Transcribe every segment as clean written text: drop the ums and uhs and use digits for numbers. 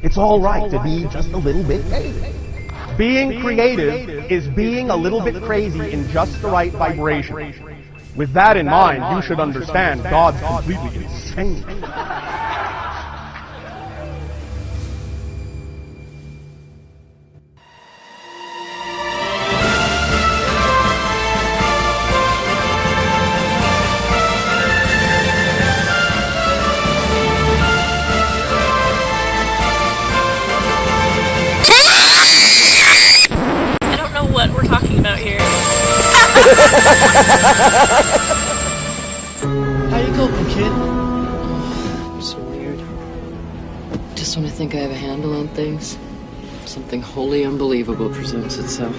It's all right to be just a little bit crazy. Being creative is being a little bit crazy in just the right vibration. With that in mind, you should understand God's completely insane. What we're talking about here. How you coping, kid? So weird. Just when I think I have a handle on things, something wholly unbelievable presents itself.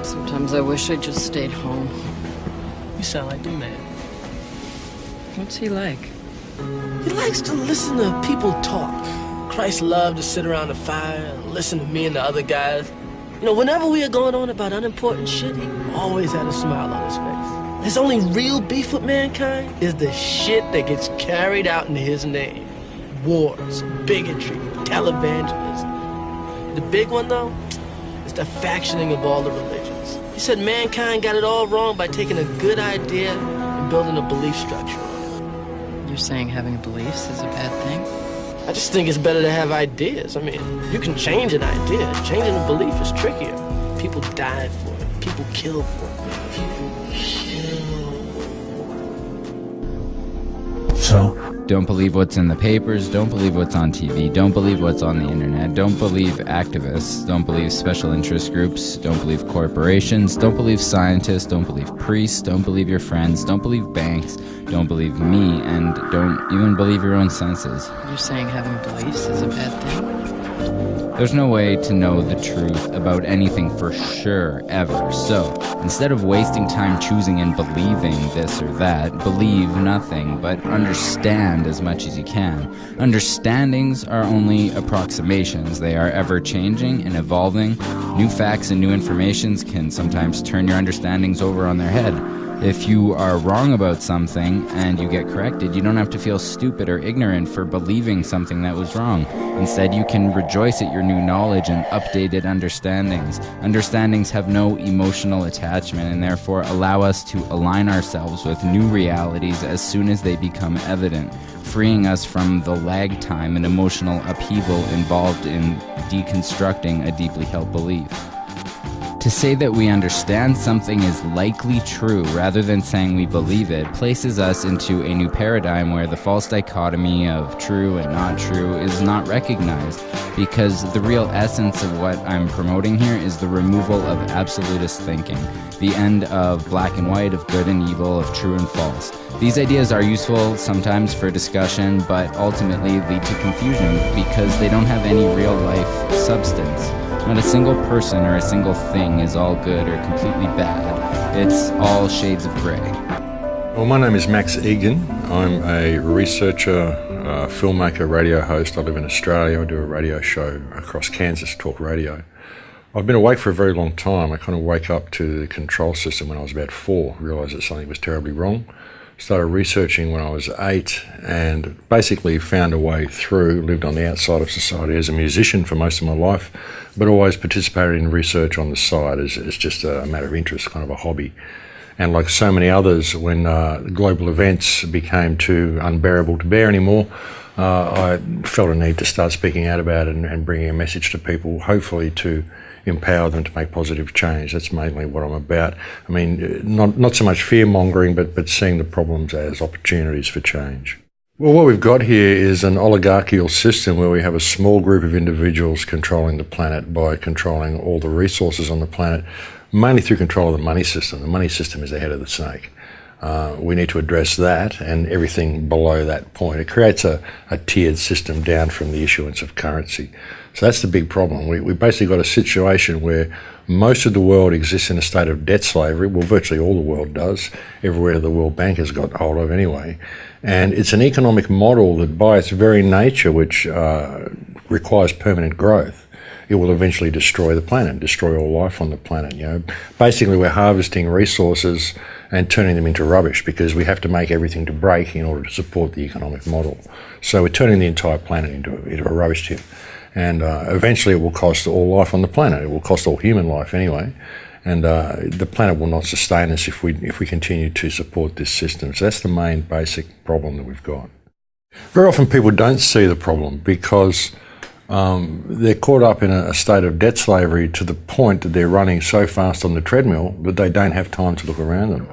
Sometimes I wish I just stayed home. You sound like the man. What's he like? He likes to listen to people talk. Christ loved to sit around the fire and listen to me and the other guys. You know, whenever we are going on about unimportant shit, he always had a smile on his face. His only real beef with mankind is the shit that gets carried out in his name. Wars, bigotry, televangelism. The big one, though, is the factioning of all the religions. He said mankind got it all wrong by taking a good idea and building a belief structure on it. You're saying having beliefs is a bad thing? I just think it's better to have ideas. I mean, you can change an idea. Changing a belief is trickier. People die for it. People kill for it. People kill. So? Don't believe what's in the papers, don't believe what's on TV, don't believe what's on the internet, don't believe activists, don't believe special interest groups, don't believe corporations, don't believe scientists, don't believe priests, don't believe your friends, don't believe banks, don't believe me, and don't even believe your own senses. You're saying having beliefs is a bad thing? There's no way to know the truth about anything for sure, ever. So, instead of wasting time choosing and believing this or that, believe nothing, but understand as much as you can. Understandings are only approximations. They are ever-changing and evolving. New facts and new informations can sometimes turn your understandings over on their head. If you are wrong about something and you get corrected, you don't have to feel stupid or ignorant for believing something that was wrong. Instead, you can rejoice at your new knowledge and updated understandings. Understandings have no emotional attachment and therefore allow us to align ourselves with new realities as soon as they become evident, freeing us from the lag time and emotional upheaval involved in deconstructing a deeply held belief. To say that we understand something is likely true rather than saying we believe it places us into a new paradigm where the false dichotomy of true and not true is not recognized, because the real essence of what I'm promoting here is the removal of absolutist thinking, the end of black and white, of good and evil, of true and false. These ideas are useful sometimes for discussion, but ultimately lead to confusion because they don't have any real life substance. Not a single person or a single thing is all good or completely bad. It's all shades of grey. Well, my name is Max Egan. I'm a researcher, filmmaker, radio host. I live in Australia. I do a radio show across Kansas, Talk Radio. I've been awake for a very long time. I kind of wake up to the control system when I was about 4, realised that something was terribly wrong. Started researching when I was 8 and basically found a way through, lived on the outside of society as a musician for most of my life, but always participated in research on the side as just a matter of interest, kind of a hobby. And like so many others, when global events became too unbearable to bear anymore, I felt a need to start speaking out about it and bringing a message to people, hopefully to empower them to make positive change. That's mainly what I'm about. I mean, not so much fear-mongering, but seeing the problems as opportunities for change. Well, what we've got here is an oligarchical system where we have a small group of individuals controlling the planet by controlling all the resources on the planet, mainly through control of the money system. The money system is the head of the snake. We need to address that and everything below that point. It creates a tiered system down from the issuance of currency. So that's the big problem. We basically got a situation where most of the world exists in a state of debt slavery. Well, virtually all the world does. Everywhere the World Bank has got hold of anyway. And it's an economic model that by its very nature, which requires permanent growth, it will eventually destroy the planet, destroy all life on the planet. You know, basically we're harvesting resources and turning them into rubbish because we have to make everything to break in order to support the economic model. So we're turning the entire planet into a rubbish tip. And eventually it will cost all life on the planet. It will cost all human life anyway. And the planet will not sustain us if we continue to support this system. So that's the main basic problem that we've got. Very often people don't see the problem because they're caught up in a state of debt slavery to the point that they're running so fast on the treadmill that they don't have time to look around them.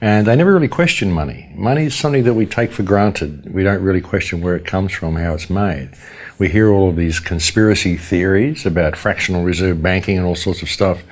And they never really question money. Money is something that we take for granted. We don't really question where it comes from, how it's made. We hear all of these conspiracy theories about fractional reserve banking and all sorts of stuff.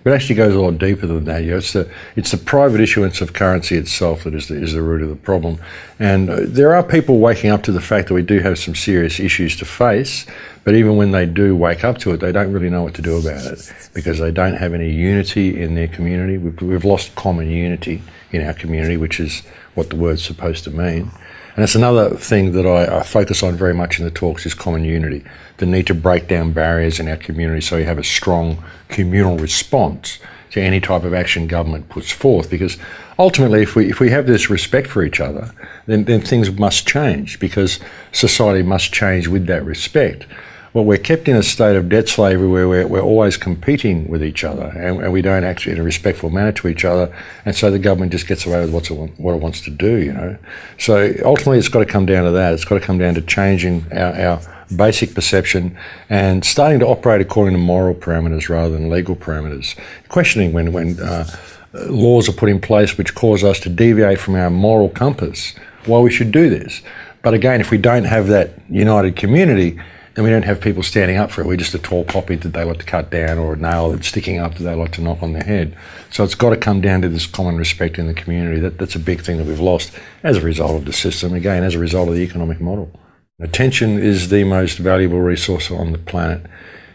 But it actually goes a lot deeper than that. You know, it's the private issuance of currency itself that is the root of the problem. And there are people waking up to the fact that we do have some serious issues to face, but even when they do wake up to it, they don't really know what to do about it because they don't have any unity in their community. We've lost common unity in our community, which is what the word's supposed to mean. And it's another thing that I focus on very much in the talks is common unity, the need to break down barriers in our community so you have a strong communal response to any type of action government puts forth. Because ultimately, if we have this respect for each other, then things must change because society must change with that respect. Well, we're kept in a state of debt slavery where we're always competing with each other and we don't act in a respectful manner to each other, and so the government just gets away with what it wants to do, you know. So ultimately it's got to come down to that. It's got to come down to changing our basic perception and starting to operate according to moral parameters rather than legal parameters. Questioning when laws are put in place which cause us to deviate from our moral compass, why we should do this. But again, if we don't have that united community, then we don't have people standing up for it. We're just a tall poppy that they like to cut down or a nail that's sticking up that they like to knock on the head. So it's got to come down to this common respect in the community. That's a big thing that we've lost as a result of the system, again, as a result of the economic model. Attention is the most valuable resource on the planet.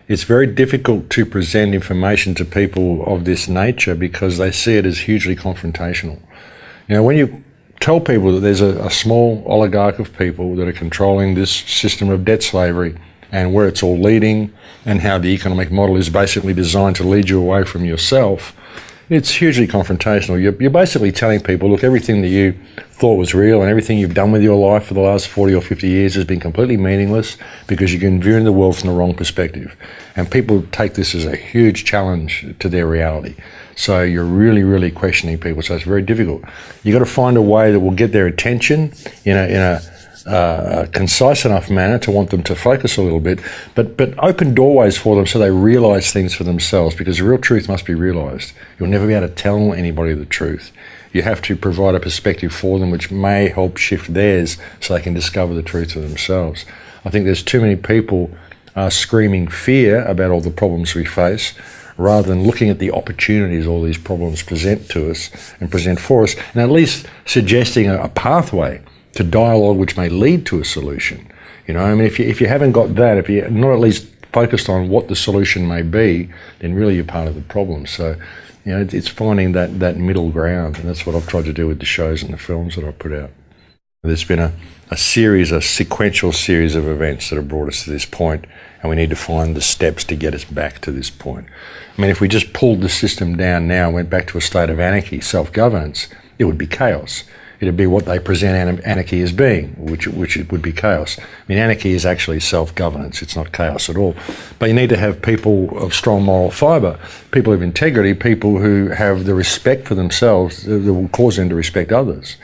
It's very difficult to present information to people of this nature because they see it as hugely confrontational. You know, when you tell people that there's a small oligarch of people that are controlling this system of debt slavery and where it's all leading and how the economic model is basically designed to lead you away from yourself, it's hugely confrontational. You're basically telling people, look, everything that you thought was real and everything you've done with your life for the last 40 or 50 years has been completely meaningless because you're viewing the world from the wrong perspective. And people take this as a huge challenge to their reality. So you're really, really questioning people. So it's very difficult. You've got to find a way that will get their attention in a concise enough manner to want them to focus a little bit, but open doorways for them so they realise things for themselves, because the real truth must be realised. You'll never be able to tell anybody the truth. You have to provide a perspective for them which may help shift theirs so they can discover the truth for themselves. I think there's too many people screaming fear about all the problems we face rather than looking at the opportunities all these problems present to us and present for us, and at least suggesting a pathway to dialogue which may lead to a solution. You know, I mean, if you haven't got that, if you're not at least focused on what the solution may be, then really you're part of the problem. So, you know, it's finding that middle ground, and that's what I've tried to do with the shows and the films that I've put out. There's been a sequential series of events that have brought us to this point, and we need to find the steps to get us back to this point. I mean, if we just pulled the system down now and went back to a state of anarchy, self-governance, it would be chaos. It'd be what they present anarchy as being, which it would be chaos. I mean, anarchy is actually self-governance. It's not chaos at all. But you need to have people of strong moral fibre, people of integrity, people who have the respect for themselves that will cause them to respect others.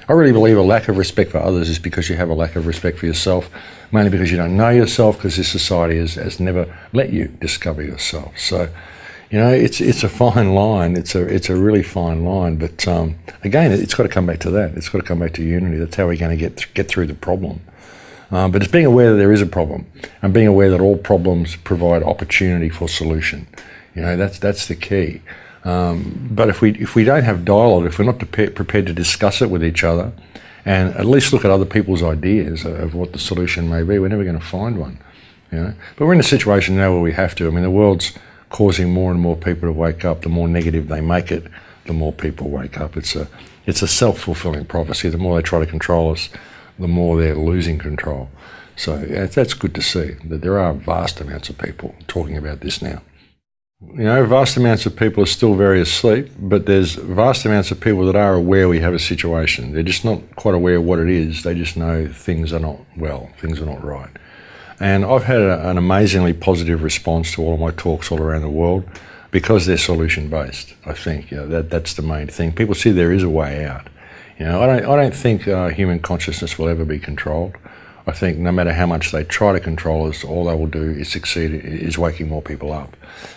I really believe a lack of respect for others is because you have a lack of respect for yourself, mainly because you don't know yourself, because this society has never let you discover yourself. So, you know, it's a fine line. It's a really fine line. But again, it's got to come back to that. It's got to come back to unity. That's how we're going to get through the problem. But it's being aware that there is a problem, and being aware that all problems provide opportunity for solution. You know, that's the key. But if we don't have dialogue, if we're not prepared to discuss it with each other, and at least look at other people's ideas of what the solution may be, we're never going to find one. You know, but we're in a situation now where we have to. I mean, the world's causing more and more people to wake up. The more negative they make it, the more people wake up. It's a self-fulfilling prophecy. The more they try to control us, the more they're losing control. So that's good to see that there are vast amounts of people talking about this now. You know, vast amounts of people are still very asleep, but there's vast amounts of people that are aware we have a situation. They're just not quite aware of what it is. They just know things are not well, things are not right. And I've had an amazingly positive response to all of my talks all around the world because they're solution-based. I think that's the main thing. People see there is a way out. I don't think human consciousness will ever be controlled. I think no matter how much they try to control us, all they will do is succeed, is waking more people up.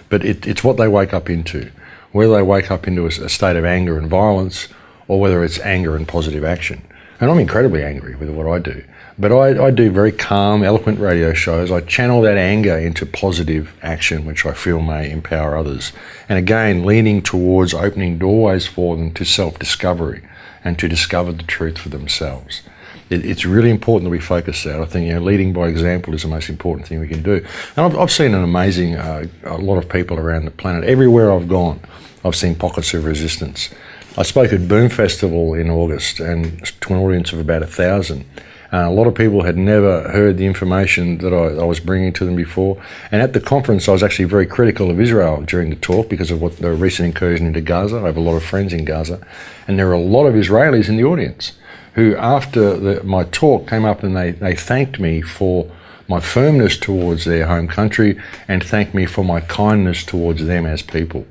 But it's what they wake up into. Whether they wake up into a state of anger and violence, or whether it's anger and positive action. And I'm incredibly angry with what I do. But I do very calm, eloquent radio shows. I channel that anger into positive action, which I feel may empower others. And again, leaning towards opening doorways for them to self-discovery and to discover the truth for themselves. It's really important that we focus that. I think leading by example is the most important thing we can do. And I've seen an amazing, a lot of people around the planet. Everywhere I've gone, I've seen pockets of resistance. I spoke at Boom Festival in August and to an audience of about 1,000. A lot of people had never heard the information that I was bringing to them before. And at the conference, I was actually very critical of Israel during the talk because of what the recent incursion into Gaza. I have a lot of friends in Gaza. And there were a lot of Israelis in the audience who, after my talk, came up and they thanked me for my firmness towards their home country and thanked me for my kindness towards them as people.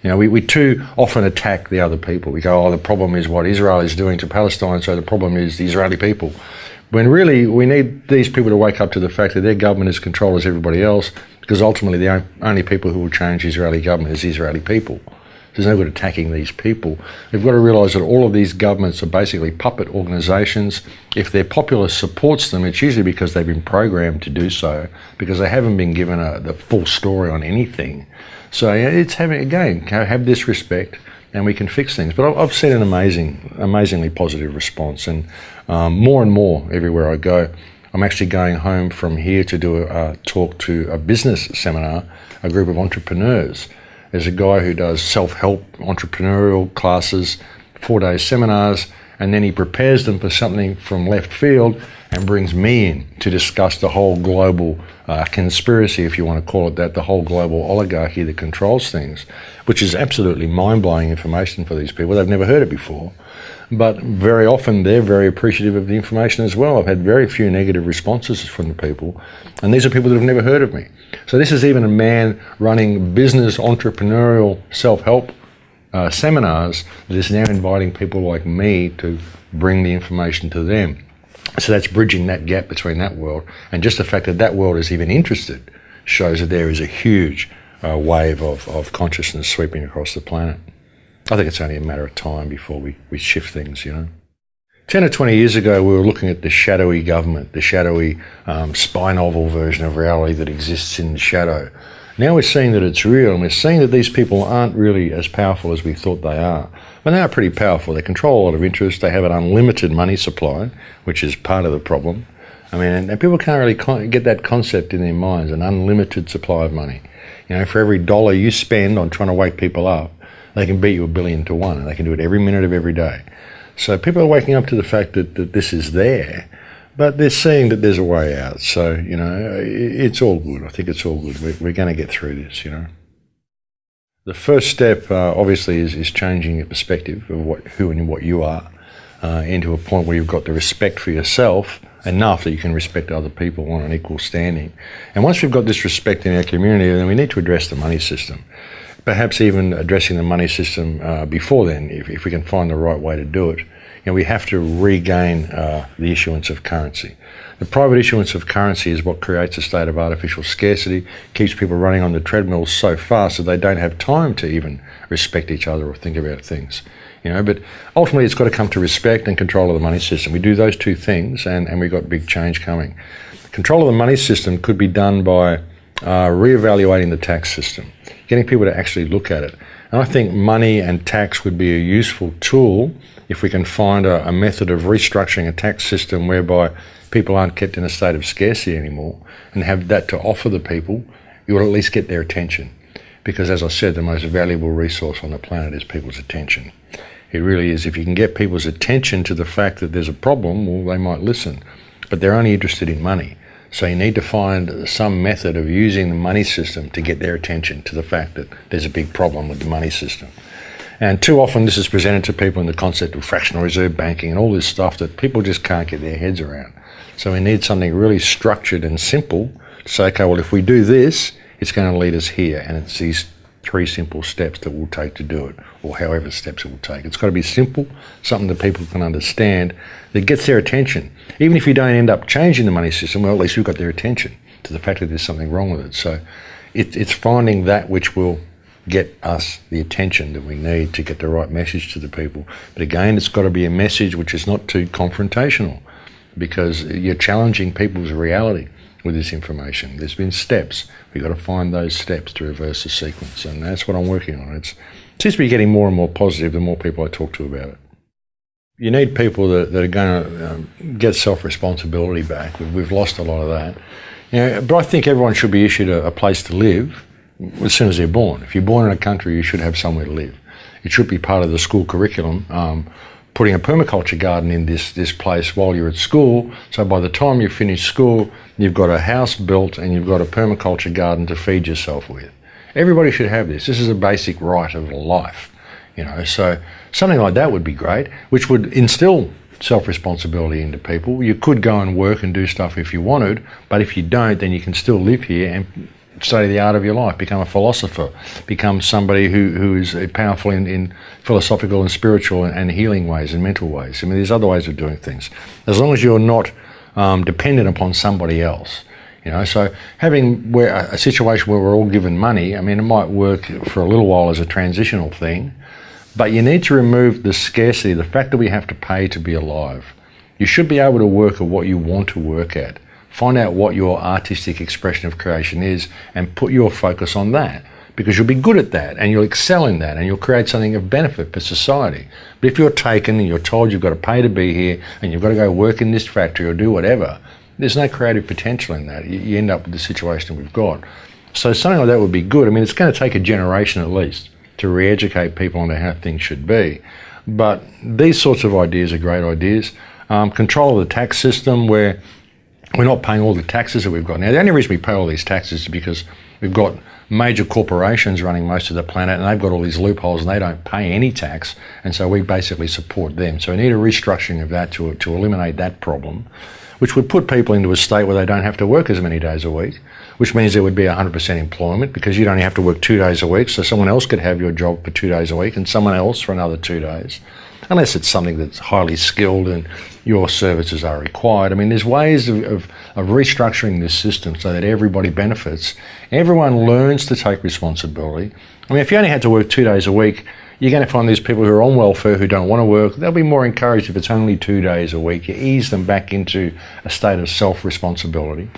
We too often attack the other people. We go, the problem is what Israel is doing to Palestine, so the problem is the Israeli people. When really we need these people to wake up to the fact that their government is controlled as everybody else, because ultimately the only people who will change the Israeli government is the Israeli people. There's no good attacking these people. We've got to realise that all of these governments are basically puppet organisations. If their populace supports them, it's usually because they've been programmed to do so, because they haven't been given the full story on anything. So it's have this respect, and we can fix things. But I've seen an amazingly positive response, and more everywhere I go. I'm actually going home from here to do a talk to a business seminar, a group of entrepreneurs. There's a guy who does self-help entrepreneurial classes, 4-day seminars, and then he prepares them for something from left field and brings me in to discuss the whole global conspiracy, if you want to call it that, the whole global oligarchy that controls things, which is absolutely mind-blowing information for these people. They've never heard it before. But very often they're very appreciative of the information as well. I've had very few negative responses from the people, and these are people that have never heard of me. So this is even a man running business, entrepreneurial, self-help seminars that is now inviting people like me to bring the information to them. So that's bridging that gap between that world, and just the fact that that world is even interested shows that there is a huge wave of consciousness sweeping across the planet. I think it's only a matter of time before we shift things, 10 or 20 years ago, we were looking at the shadowy government, the shadowy spy novel version of reality that exists in the shadow. Now we're seeing that it's real, and we're seeing that these people aren't really as powerful as we thought they are. But they are pretty powerful. They control a lot of interest. They have an unlimited money supply, which is part of the problem. And people can't really get that concept in their minds, an unlimited supply of money. For every dollar you spend on trying to wake people up, they can beat you 1,000,000,000 to 1, and they can do it every minute of every day. So people are waking up to the fact that this is there, but they're seeing that there's a way out. So, it's all good. I think it's all good. We're going to get through this, The first step, obviously, is changing your perspective of who and what you are into a point where you've got the respect for yourself enough that you can respect other people on an equal standing. And once we've got this respect in our community, then we need to address the money system. Perhaps even addressing the money system before then, if we can find the right way to do it. We have to regain the issuance of currency. The private issuance of currency is what creates a state of artificial scarcity, keeps people running on the treadmill so fast that they don't have time to even respect each other or think about things. But ultimately it's got to come to respect and control of the money system. We do those two things and we've got big change coming. Control of the money system could be done by re-evaluating the tax system, getting people to actually look at it. And I think money and tax would be a useful tool if we can find a method of restructuring a tax system whereby people aren't kept in a state of scarcity anymore and have that to offer the people. You will at least get their attention. Because as I said, the most valuable resource on the planet is people's attention. It really is. If you can get people's attention to the fact that there's a problem, well, they might listen. But they're only interested in money. So you need to find some method of using the money system to get their attention to the fact that there's a big problem with the money system. And too often this is presented to people in the concept of fractional reserve banking and all this stuff that people just can't get their heads around. So we need something really structured and simple to say, okay, well, if we do this, it's going to lead us here. And it's these 3 simple steps that we'll take to do it, or however steps it will take. It's got to be simple, something that people can understand, that gets their attention. Even if you don't end up changing the money system, well, at least you've got their attention to the fact that there's something wrong with it. So it's finding that which will get us the attention that we need to get the right message to the people. But again, it's got to be a message which is not too confrontational, because you're challenging people's reality with this information. There's been steps. We've got to find those steps to reverse the sequence, and that's what I'm working on. It seems to be getting more and more positive the more people I talk to about it. You need people that are going to get self-responsibility back. We've lost a lot of that. But I think everyone should be issued a place to live as soon as they're born. If you're born in a country, you should have somewhere to live. It should be part of the school curriculum, putting a permaculture garden in this place while you're at school, so by the time you finish school, you've got a house built and you've got a permaculture garden to feed yourself with. Everybody should have this. This is a basic right of life, so something like that would be great, which would instill self-responsibility into people. You could go and work and do stuff if you wanted, but if you don't, then you can still live here and study the art of your life, become a philosopher, become somebody who is powerful in philosophical and spiritual and healing ways and mental ways. I mean, there's other ways of doing things. As long as you're not dependent upon somebody else. So having a situation where we're all given money, I mean, it might work for a little while as a transitional thing, but you need to remove the scarcity, the fact that we have to pay to be alive. You should be able to work at what you want to work at. Find out what your artistic expression of creation is and put your focus on that, because you'll be good at that and you'll excel in that and you'll create something of benefit for society. But if you're taken and you're told you've got to pay to be here and you've got to go work in this factory or do whatever, there's no creative potential in that. You end up with the situation we've got. So something like that would be good. I mean, it's going to take a generation at least to re-educate people on how things should be. But these sorts of ideas are great ideas. Control of the tax system, where we're not paying all the taxes that we've got. Now, the only reason we pay all these taxes is because we've got major corporations running most of the planet and they've got all these loopholes and they don't pay any tax, and so we basically support them. So we need a restructuring of that to eliminate that problem, which would put people into a state where they don't have to work as many days a week, which means there would be 100% employment, because you'd only have to work 2 days a week, so someone else could have your job for 2 days a week and someone else for another 2 days, unless it's something that's highly skilled and your services are required. I mean, there's ways of restructuring this system so that everybody benefits. Everyone learns to take responsibility. I mean, if you only had to work 2 days a week, you're going to find these people who are on welfare who don't want to work. They'll be more encouraged if it's only 2 days a week. You ease them back into a state of self-responsibility.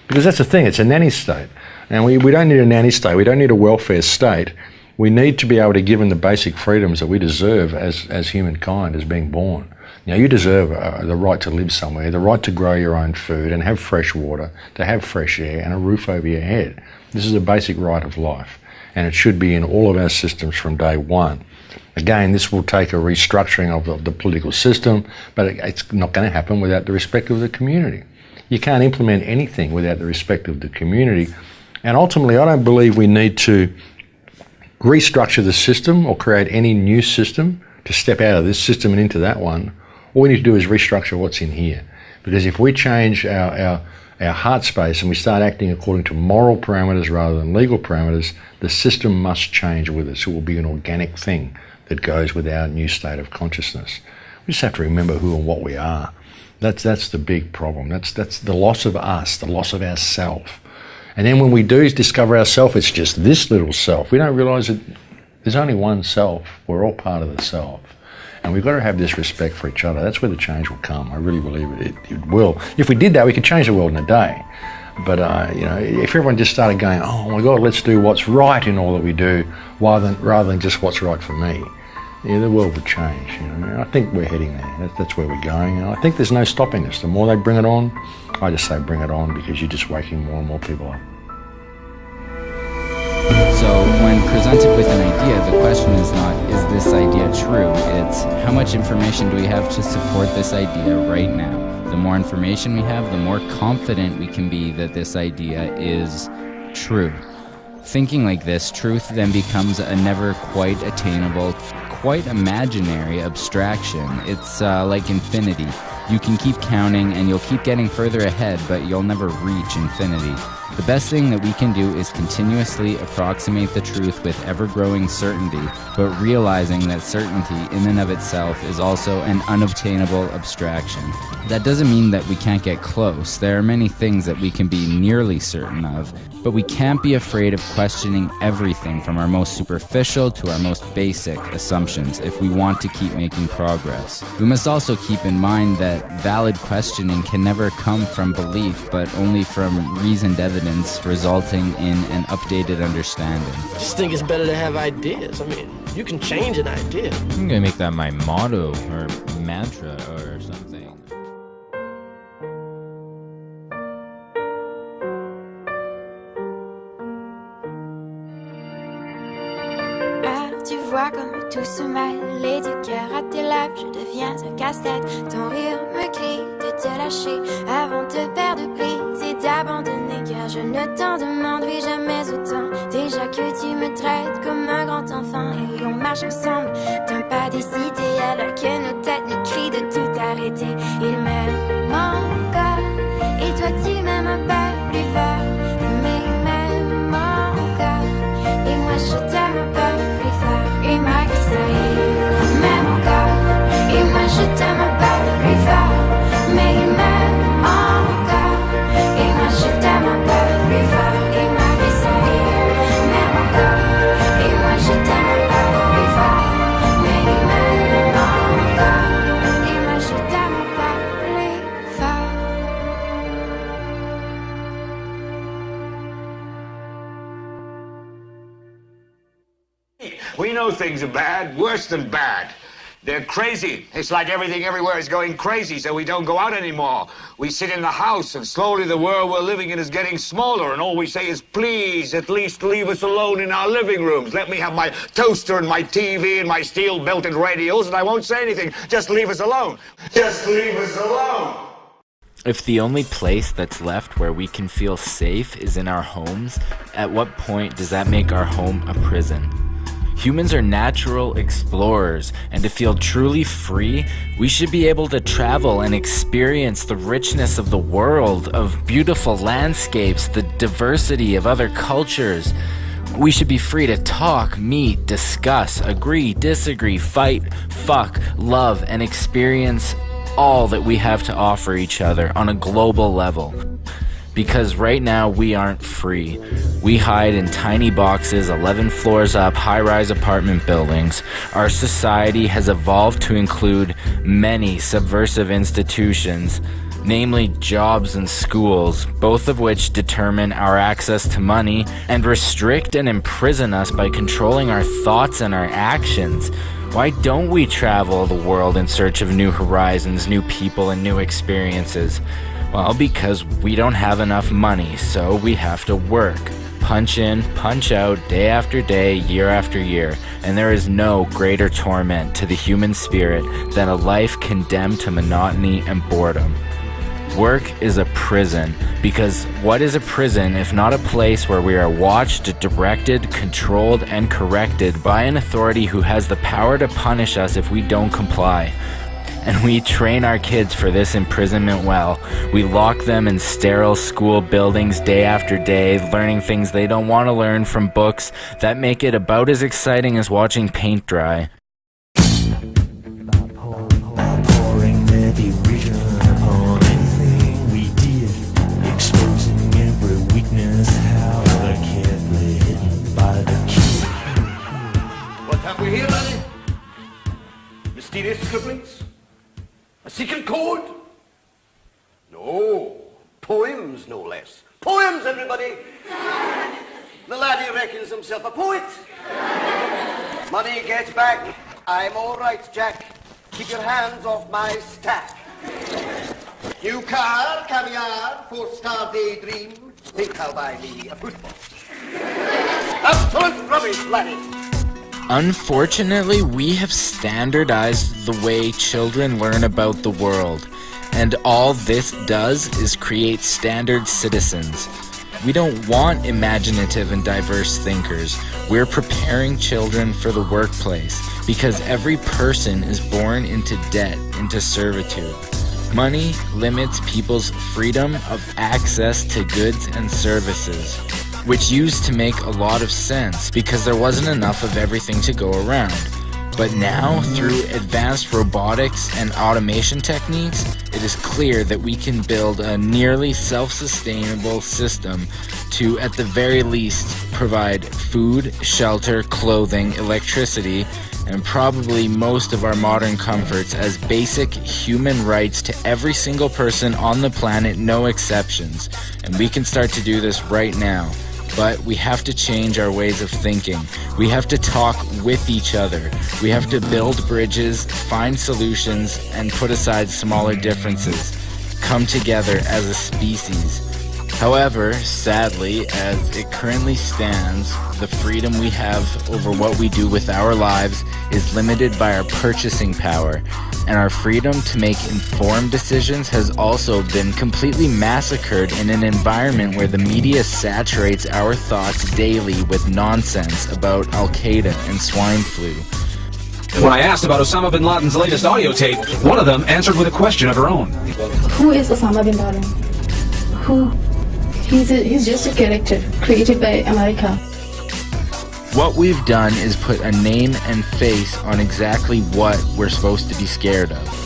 Because that's the thing, it's a nanny state. And we don't need a nanny state, we don't need a welfare state. We need to be able to give them the basic freedoms that we deserve as humankind, as being born. Now, you deserve the right to live somewhere, the right to grow your own food and have fresh water, to have fresh air and a roof over your head. This is a basic right of life, and it should be in all of our systems from day one. Again, this will take a restructuring of the political system, but it's not going to happen without the respect of the community. You can't implement anything without the respect of the community. And ultimately, I don't believe we need to restructure the system or create any new system to step out of this system and into that one. All we need to do is restructure what's in here. Because if we change our heart space and we start acting according to moral parameters rather than legal parameters, the system must change with us. It will be an organic thing that goes with our new state of consciousness. We just have to remember who and what we are. That's the big problem. That's the loss of us, the loss of ourself. And then when we do discover ourself, it's just this little self. We don't realise that there's only one self. We're all part of the self. And we've got to have this respect for each other. That's where the change will come. I really believe it will. If we did that, we could change the world in a day. But, if everyone just started going, oh my God, let's do what's right in all that we do, rather than just what's right for me, the world would change. I think we're heading there. That's where we're going. And I think there's no stopping us. The more they bring it on, I just say bring it on, because you're just waking more and more people up. So when presented with an idea, the question is not, is this idea true? It's, how much information do we have to support this idea right now? The more information we have, the more confident we can be that this idea is true. Thinking like this, truth then becomes a never quite attainable quite imaginary abstraction. It's like infinity. You can keep counting and you'll keep getting further ahead, but you'll never reach infinity. The best thing that we can do is continuously approximate the truth with ever-growing certainty, but realizing that certainty in and of itself is also an unobtainable abstraction. That doesn't mean that we can't get close. There are many things that we can be nearly certain of, but we can't be afraid of questioning everything from our most superficial to our most basic assumptions if we want to keep making progress. We must also keep in mind that valid questioning can never come from belief, but only from reasoned evidence resulting in an updated understanding. I just think it's better to have ideas. I mean, you can change an idea. I'm gonna make that my motto or mantra or something. Tu vois comme tout se mêle, les deux cœurs à tes lèvres, je deviens un casse-tête. Ton rire me crie de te lâcher avant de perdre prise et d'abandonner, car je ne t'en demanderai jamais autant. Déjà que tu me traites comme un grand enfant et on marche ensemble d'un pas décidé alors que nos têtes nous crient de tout arrêter. Il m'aime encore et toi tu m'aimes un peu plus fort, mais il m'aime encore et moi je t'aime un peu plus fort. Et ma m'aime encore et moi je t'aime un peu plus fort, mais il m'aime encore et moi je t'aime un peu plus fort. Et ma m'aime encore et moi je t'aime un peu plus fort, mais il m'aime encore et moi je t'aime un peu plus fort. We know things are bad, worse than bad. They're crazy. It's like everything everywhere is going crazy, so we don't go out anymore. We sit in the house, and slowly the world we're living in is getting smaller, and all we say is, please, at least leave us alone in our living rooms. Let me have my toaster and my TV and my steel-belted radios, and I won't say anything. Just leave us alone. Just leave us alone. If the only place that's left where we can feel safe is in our homes, at what point does that make our home a prison? Humans are natural explorers, and to feel truly free, we should be able to travel and experience the richness of the world, of beautiful landscapes, the diversity of other cultures. We should be free to talk, meet, discuss, agree, disagree, fight, fuck, love, and experience all that we have to offer each other on a global level. Because right now we aren't free. We hide in tiny boxes 11 floors up, high-rise apartment buildings. Our society has evolved to include many subversive institutions, namely jobs and schools, both of which determine our access to money and restrict and imprison us by controlling our thoughts and our actions. Why don't we travel the world in search of new horizons, new people, and new experiences? Well, because we don't have enough money, so we have to work. Punch in, punch out, day after day, year after year, and there is no greater torment to the human spirit than a life condemned to monotony and boredom. Work is a prison, because what is a prison if not a place where we are watched, directed, controlled, and corrected by an authority who has the power to punish us if we don't comply? And we train our kids for this imprisonment well. We lock them in sterile school buildings day after day, learning things they don't want to learn from books that make it about as exciting as watching paint dry. Pouring their derision upon anything we did, exposing every weakness, how carefully hidden by the key. What have we here, laddie? Mysterious scribblings? A secret code? No. Poems, no less. Poems, everybody! The laddie reckons himself a poet. Money gets back. I'm all right, Jack. Keep your hands off my stack. New car, caviar, four-star daydream. Think I'll buy me a football. Absolute rubbish, laddie. Unfortunately, we have standardized the way children learn about the world, and all this does is create standard citizens. We don't want imaginative and diverse thinkers. We're preparing children for the workplace because every person is born into debt, into servitude. Money limits people's freedom of access to goods and services, which used to make a lot of sense because there wasn't enough of everything to go around. But now, through advanced robotics and automation techniques, it is clear that we can build a nearly self-sustainable system to, at the very least, provide food, shelter, clothing, electricity, and probably most of our modern comforts as basic human rights to every single person on the planet, no exceptions. And we can start to do this right now. But we have to change our ways of thinking. We have to talk with each other. We have to build bridges, find solutions, and put aside smaller differences. Come together as a species. However, sadly, as it currently stands, the freedom we have over what we do with our lives is limited by our purchasing power, and our freedom to make informed decisions has also been completely massacred in an environment where the media saturates our thoughts daily with nonsense about Al-Qaeda and swine flu. When I asked about Osama bin Laden's latest audio tape, one of them answered with a question of her own. Who is Osama bin Laden? Who? He's just a character created by America. What we've done is put a name and face on exactly what we're supposed to be scared of.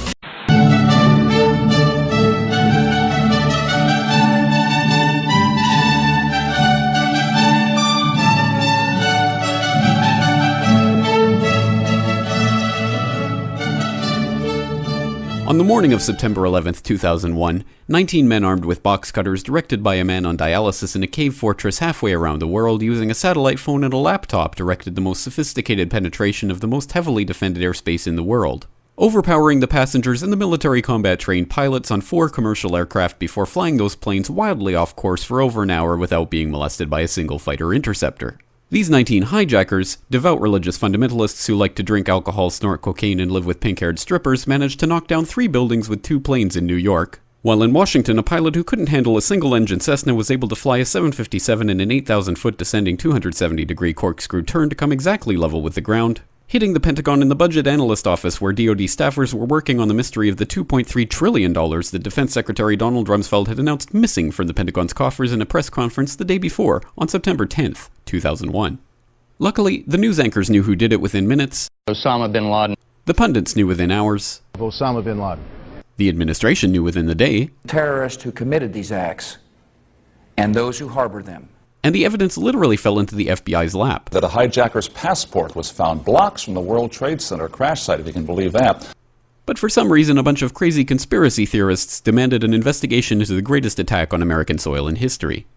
On the morning of September 11th, 2001, 19 men armed with box cutters directed by a man on dialysis in a cave fortress halfway around the world using a satellite phone and a laptop directed the most sophisticated penetration of the most heavily defended airspace in the world, overpowering the passengers and the military combat-trained pilots on 4 commercial aircraft before flying those planes wildly off course for over an hour without being molested by a single fighter interceptor. These 19 hijackers, devout religious fundamentalists who like to drink alcohol, snort cocaine, and live with pink-haired strippers, managed to knock down 3 buildings with 2 planes in New York. While in Washington, a pilot who couldn't handle a single-engine Cessna was able to fly a 757 in an 8,000-foot descending 270-degree corkscrew turn to come exactly level with the ground, hitting the Pentagon in the Budget Analyst Office where DoD staffers were working on the mystery of the $2.3 trillion that Defense Secretary Donald Rumsfeld had announced missing from the Pentagon's coffers in a press conference the day before, on September 10th, 2001. Luckily, the news anchors knew who did it within minutes. Osama bin Laden. The pundits knew within hours. Osama bin Laden. The administration knew within the day. Terrorists who committed these acts and those who harbor them. And the evidence literally fell into the FBI's lap. That a hijacker's passport was found blocks from the World Trade Center crash site, if you can believe that. But for some reason, a bunch of crazy conspiracy theorists demanded an investigation into the greatest attack on American soil in history.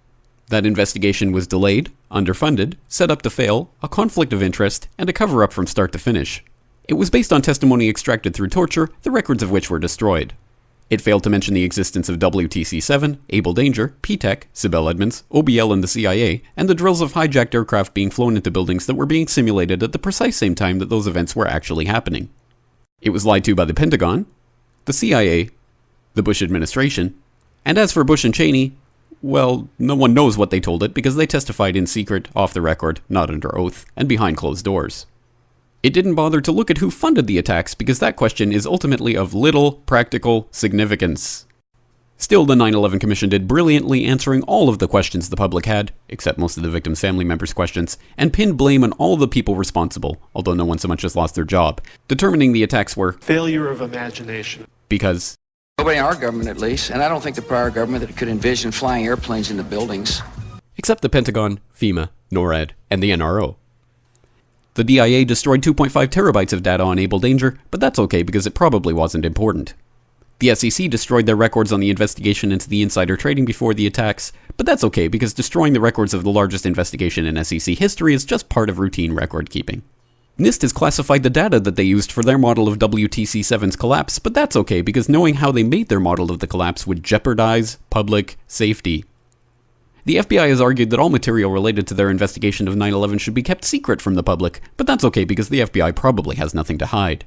That investigation was delayed, underfunded, set up to fail, a conflict of interest, and a cover-up from start to finish. It was based on testimony extracted through torture, the records of which were destroyed. It failed to mention the existence of WTC-7, Able Danger, PTEC, Sibel Edmonds, OBL and the CIA, and the drills of hijacked aircraft being flown into buildings that were being simulated at the precise same time that those events were actually happening. It was lied to by the Pentagon, the CIA, the Bush administration, and as for Bush and Cheney, well, no one knows what they told it because they testified in secret, off the record, not under oath, and behind closed doors. It didn't bother to look at who funded the attacks because that question is ultimately of little practical significance. Still, the 9/11 Commission did brilliantly answering all of the questions the public had, except most of the victims' family members' questions, and pinned blame on all the people responsible, although no one so much as lost their job, determining the attacks were failure of imagination. Because nobody in our government, at least, and I don't think the prior government that could envision flying airplanes into buildings. Except the Pentagon, FEMA, NORAD, and the NRO. The DIA destroyed 2.5 terabytes of data on Able Danger, but that's okay because it probably wasn't important. The SEC destroyed their records on the investigation into the insider trading before the attacks, but that's okay because destroying the records of the largest investigation in SEC history is just part of routine record keeping. NIST has classified the data that they used for their model of WTC-7's collapse, but that's okay because knowing how they made their model of the collapse would jeopardize public safety. The FBI has argued that all material related to their investigation of 9/11 should be kept secret from the public, but that's okay because the FBI probably has nothing to hide.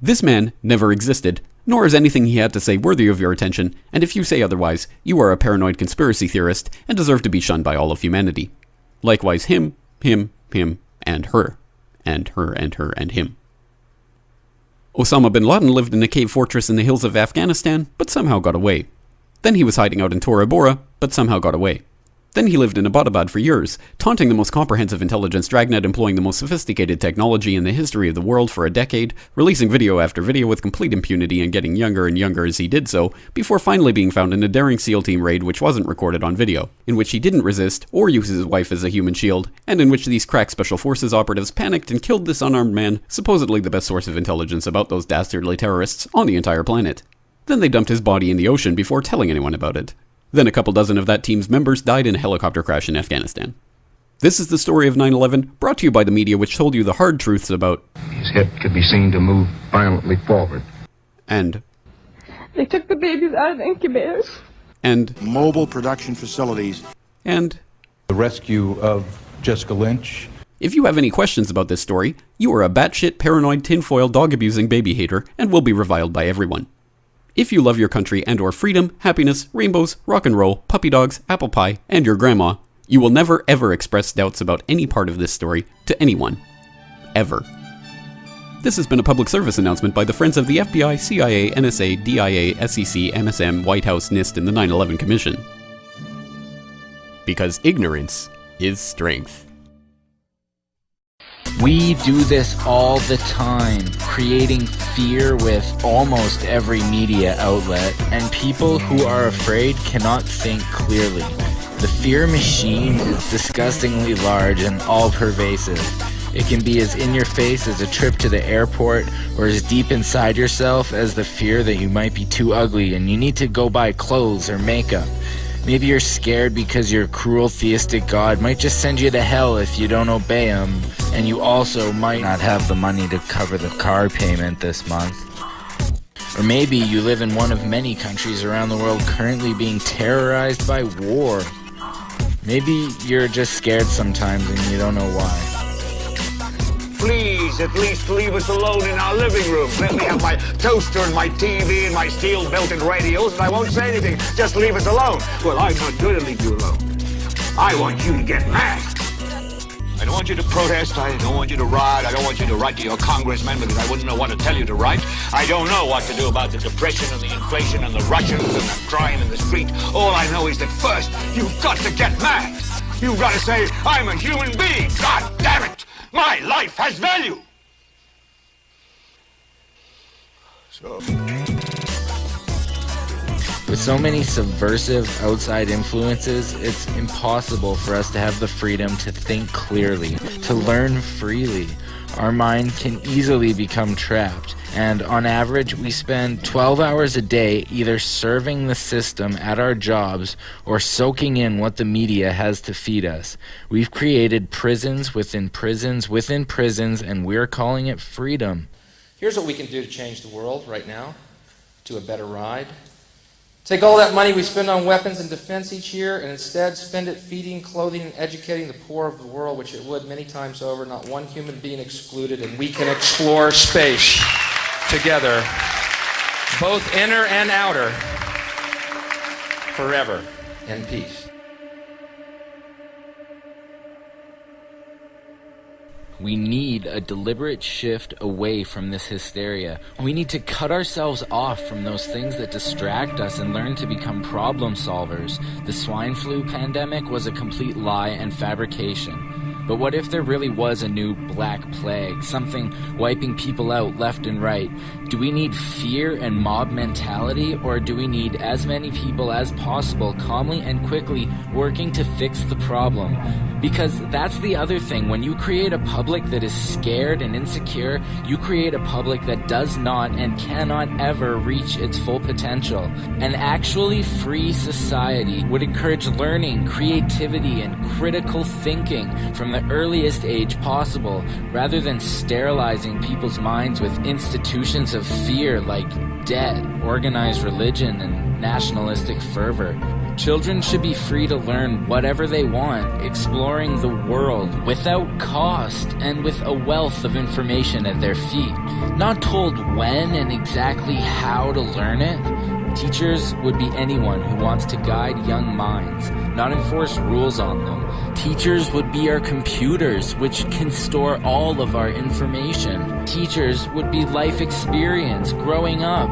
This man never existed, Nor is anything he had to say worthy of your attention, and if you say otherwise, you are a paranoid conspiracy theorist and deserve to be shunned by all of humanity. Likewise him, and her. And her, and her, and him. Osama bin Laden lived in a cave fortress in the hills of Afghanistan, but somehow got away. Then he was hiding out in Tora Bora, but somehow got away. Then he lived in Abbottabad for years, taunting the most comprehensive intelligence dragnet employing the most sophisticated technology in the history of the world for a decade, releasing video after video with complete impunity and getting younger and younger as he did so, before finally being found in a daring SEAL team raid which wasn't recorded on video, in which he didn't resist or use his wife as a human shield, and in which these crack special forces operatives panicked and killed this unarmed man, supposedly the best source of intelligence about those dastardly terrorists on the entire planet. Then they dumped his body in the ocean before telling anyone about it. Then a couple dozen of that team's members died in a helicopter crash in Afghanistan. This is the story of 9/11, brought to you by the media which told you the hard truths about... His head could be seen to move violently forward. And... They took the babies out of the incubators. And... Mobile production facilities. And... The rescue of Jessica Lynch. If you have any questions about this story, you are a batshit, paranoid, tinfoil, dog-abusing baby hater and will be reviled by everyone. If you love your country and or freedom, happiness, rainbows, rock and roll, puppy dogs, apple pie, and your grandma, you will never ever express doubts about any part of this story to anyone. Ever. This has been a public service announcement by the Friends of the FBI, CIA, NSA, DIA, SEC, MSM, White House, NIST, and the 9/11 Commission. Because ignorance is strength. We do this all the time, creating fear with almost every media outlet, and people who are afraid cannot think clearly. The fear machine is disgustingly large and all-pervasive. It can be as in your face as a trip to the airport, or as deep inside yourself as the fear that you might be too ugly and you need to go buy clothes or makeup. Maybe you're scared because your cruel theistic god might just send you to hell if you don't obey him, and you also might not have the money to cover the car payment this month. Or maybe you live in one of many countries around the world currently being terrorized by war. Maybe you're just scared sometimes and you don't know why. Please, at least leave us alone in our living room. Let me have my toaster and my TV and my steel-belted radios, and I won't say anything. Just leave us alone. Well, I'm not going to leave you alone. I want you to get mad. I don't want you to protest. I don't want you to riot. I don't want you to write to your congressman because I wouldn't know what to tell you to write. I don't know what to do about the depression and the inflation and the Russians and the crime in the street. All I know is that first, you've got to get mad. You've got to say, I'm a human being. God damn it. My life has value! With so many subversive outside influences, it's impossible for us to have the freedom to think clearly, to learn freely. Our mind can easily become trapped, and on average we spend 12 hours a day either serving the system at our jobs or soaking in what the media has to feed us. We've created prisons within prisons within prisons, and we're calling it freedom. Here's what we can do to change the world right now to a better ride. Take all that money we spend on weapons and defense each year and instead spend it feeding, clothing, and educating the poor of the world, which it would many times over, not one human being excluded, and we can explore space together, both inner and outer, forever in peace. We need a deliberate shift away from this hysteria. We need to cut ourselves off from those things that distract us and learn to become problem solvers. The swine flu pandemic was a complete lie and fabrication. But what if there really was a new black plague, something wiping people out left and right? Do we need fear and mob mentality, or do we need as many people as possible calmly and quickly working to fix the problem? Because that's the other thing. When you create a public that is scared and insecure, you create a public that does not and cannot ever reach its full potential. An actually free society would encourage learning, creativity, and critical thinking from the earliest age possible, rather than sterilizing people's minds with institutions of fear like debt, organized religion, and nationalistic fervor. Children should be free to learn whatever they want, exploring the world without cost and with a wealth of information at their feet. Not told when and exactly how to learn it. Teachers would be anyone who wants to guide young minds, not enforce rules on them. Teachers would be our computers, which can store all of our information. Teachers would be life experience growing up.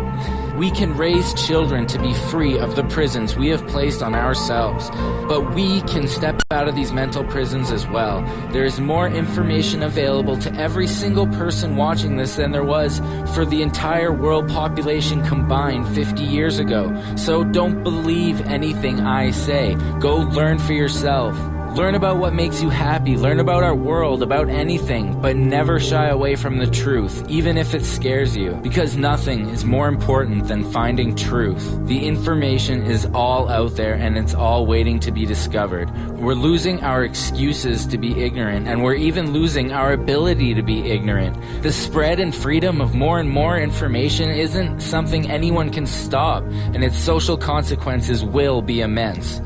We can raise children to be free of the prisons we have placed on ourselves, but we can step out of these mental prisons as well. There is more information available to every single person watching this than there was for the entire world population combined 50 years ago. So don't believe anything I say. Go learn for yourself. Learn about what makes you happy, learn about our world, about anything, but never shy away from the truth, even if it scares you, because nothing is more important than finding truth. The information is all out there and it's all waiting to be discovered. We're losing our excuses to be ignorant, and we're even losing our ability to be ignorant. The spread and freedom of more and more information isn't something anyone can stop, and its social consequences will be immense.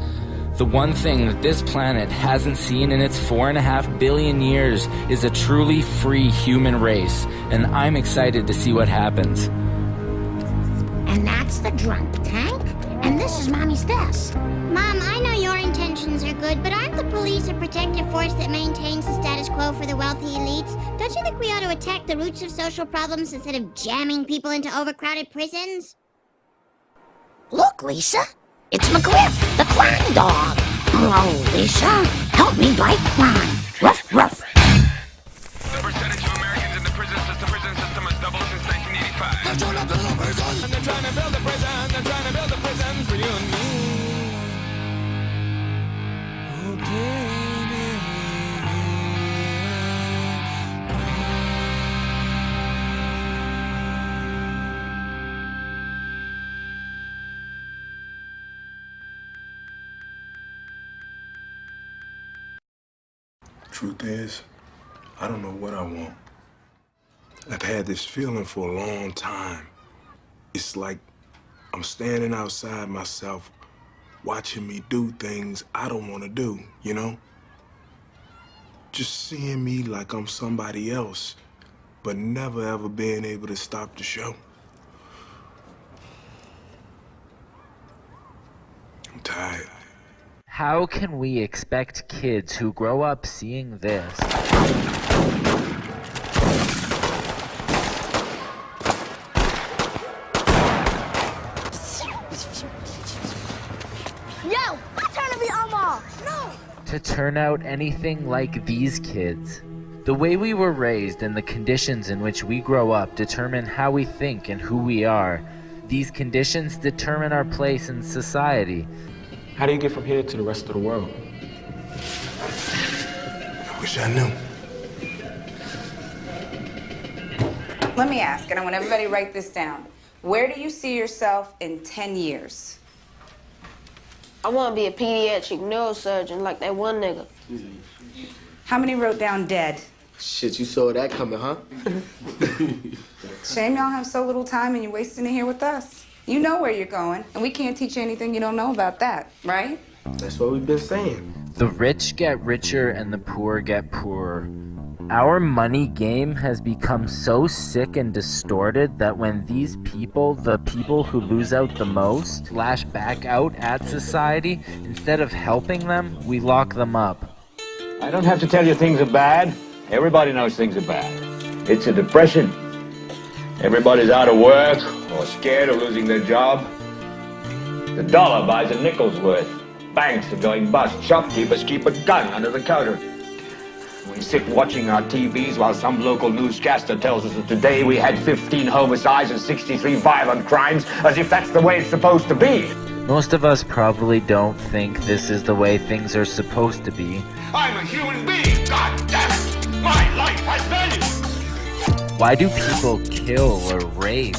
The one thing that this planet hasn't seen in its 4.5 billion years is a truly free human race, and I'm excited to see what happens. And that's the drunk tank, and this is Mommy's desk. Mom, I know your intentions are good, but aren't the police a protective force that maintains the status quo for the wealthy elites? Don't you think we ought to attack the roots of social problems instead of jamming people into overcrowded prisons? Look, Lisa, it's McGriff, the crime dog. Oh, Lisa, help me fight crime. Ruff, ruff. The percentage of Americans in the prison system has doubled since 1985. They're trying to build a prison. And they're trying to build a prison. They're trying to build a prison for you and me. Oh, baby. Truth is, I don't know what I want. I've had this feeling for a long time. It's like I'm standing outside myself, watching me do things I don't want to do, you know? Just seeing me like I'm somebody else, but never ever being able to stop the show. I'm tired. How can we expect kids who grow up seeing this? Yo, my turn to be Omar. No. To turn out anything like these kids? The way we were raised and the conditions in which we grow up determine how we think and who we are. These conditions determine our place in society. How do you get from here to the rest of the world? I wish I knew. Let me ask, and I want everybody to write this down. Where do you see yourself in 10 years? I want to be a pediatric neurosurgeon like that one nigga. How many wrote down dead? Shit, you saw that coming, huh? Shame y'all have so little time and you're wasting it here with us. You know where you're going, and we can't teach you anything you don't know about that, right? That's what we've been saying. The rich get richer and the poor get poorer. Our money game has become so sick and distorted that when these people, the people who lose out the most, lash back out at society, instead of helping them, we lock them up. I don't have to tell you things are bad. Everybody knows things are bad. It's a depression. Everybody's out of work or scared of losing their job. The dollar buys a nickel's worth. Banks are going bust. Shopkeepers keep a gun under the counter. We sit watching our TVs while some local newscaster tells us that today we had 15 homicides and 63 violent crimes, as if that's the way it's supposed to be. Most of us probably don't think this is the way things are supposed to be. I'm a human being, God damn it! My life has value! Why do people kill or rape?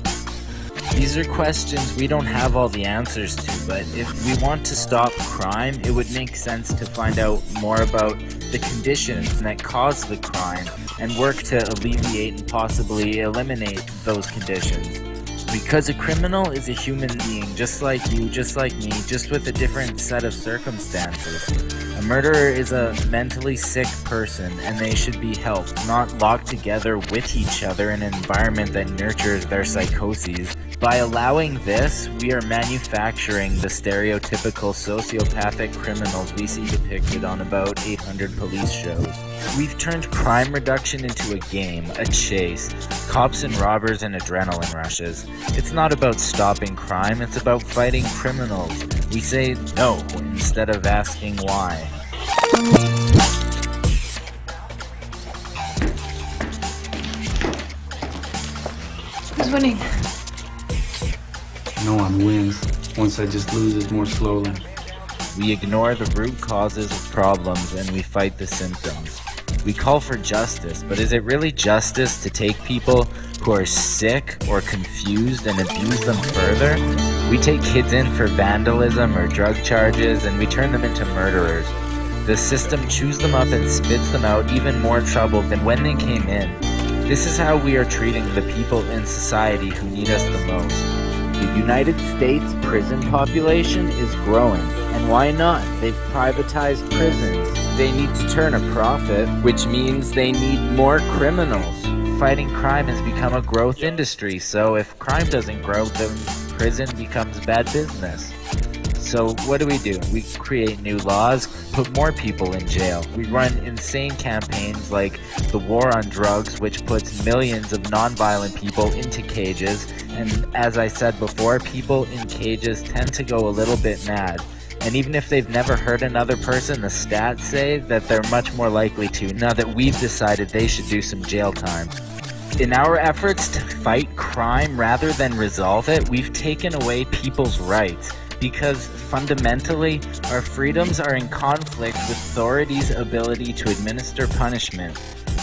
These are questions we don't have all the answers to, but if we want to stop crime, it would make sense to find out more about the conditions that cause the crime and work to alleviate and possibly eliminate those conditions. Because a criminal is a human being, just like you, just like me, just with a different set of circumstances. A murderer is a mentally sick person, and they should be helped, not locked together with each other in an environment that nurtures their psychoses. By allowing this, we are manufacturing the stereotypical sociopathic criminals we see depicted on about 800 police shows. We've turned crime reduction into a game, a chase, cops and robbers and adrenaline rushes. It's not about stopping crime, it's about fighting criminals. We say no instead of asking why. Who's winning? No one wins. One side just loses more slowly. We ignore the root causes of problems and we fight the symptoms. We call for justice, but is it really justice to take people who are sick or confused and abuse them further? We take kids in for vandalism or drug charges and we turn them into murderers. The system chews them up and spits them out even more trouble than when they came in. This is how we are treating the people in society who need us the most. The United States prison population is growing, and why not? They've privatized prisons. They need to turn a profit, which means they need more criminals. Fighting crime has become a growth industry, so if crime doesn't grow, then prison becomes bad business. So what do? We create new laws, put more people in jail. We run insane campaigns like the war on drugs, which puts millions of non-violent people into cages. And as I said before, people in cages tend to go a little bit mad. And even if they've never hurt another person, the stats say that they're much more likely to now that we've decided they should do some jail time. In our efforts to fight crime rather than resolve it, we've taken away people's rights. Because fundamentally, our freedoms are in conflict with authority's ability to administer punishment.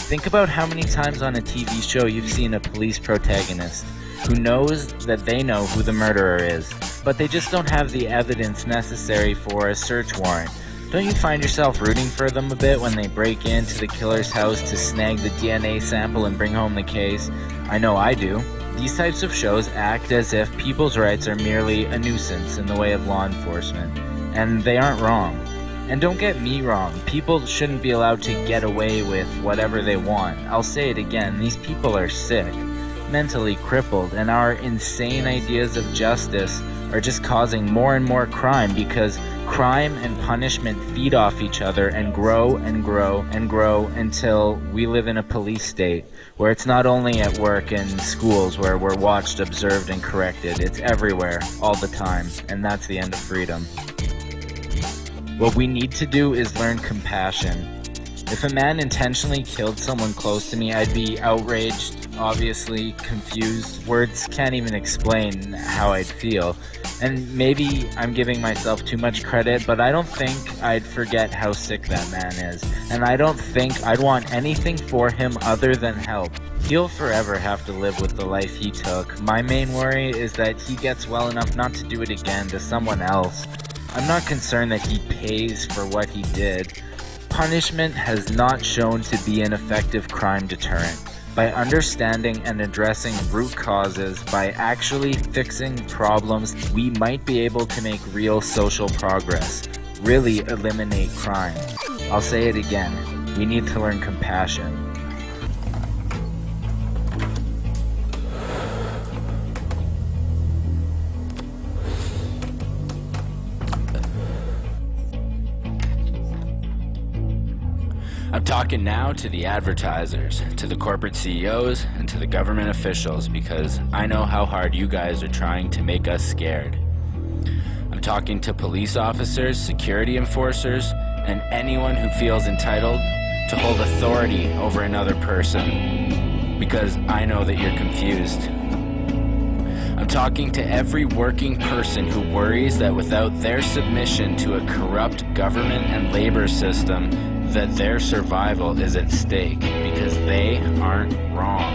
Think about how many times on a TV show you've seen a police protagonist who knows that they know who the murderer is, but they just don't have the evidence necessary for a search warrant. Don't you find yourself rooting for them a bit when they break into the killer's house to snag the DNA sample and bring home the case? I know I do. These types of shows act as if people's rights are merely a nuisance in the way of law enforcement, and they aren't wrong. And don't get me wrong, people shouldn't be allowed to get away with whatever they want. I'll say it again, these people are sick, mentally crippled, and our insane ideas of justice are just causing more and more crime because crime and punishment feed off each other and grow and grow and grow until we live in a police state where it's not only at work and schools where we're watched, observed, and corrected. It's everywhere, all the time, and that's the end of freedom. What we need to do is learn compassion. If a man intentionally killed someone close to me, I'd be outraged, obviously confused. Words can't even explain how I'd feel. And maybe I'm giving myself too much credit, but I don't think I'd forget how sick that man is. And I don't think I'd want anything for him other than help. He'll forever have to live with the life he took. My main worry is that he gets well enough not to do it again to someone else. I'm not concerned that he pays for what he did. Punishment has not shown to be an effective crime deterrent. By understanding and addressing root causes, by actually fixing problems, we might be able to make real social progress, really eliminate crime. I'll say it again, we need to learn compassion. I'm talking now to the advertisers, to the corporate CEOs, and to the government officials because I know how hard you guys are trying to make us scared. I'm talking to police officers, security enforcers, and anyone who feels entitled to hold authority over another person because I know that you're confused. I'm talking to every working person who worries that without their submission to a corrupt government and labor system, that their survival is at stake because they aren't wrong.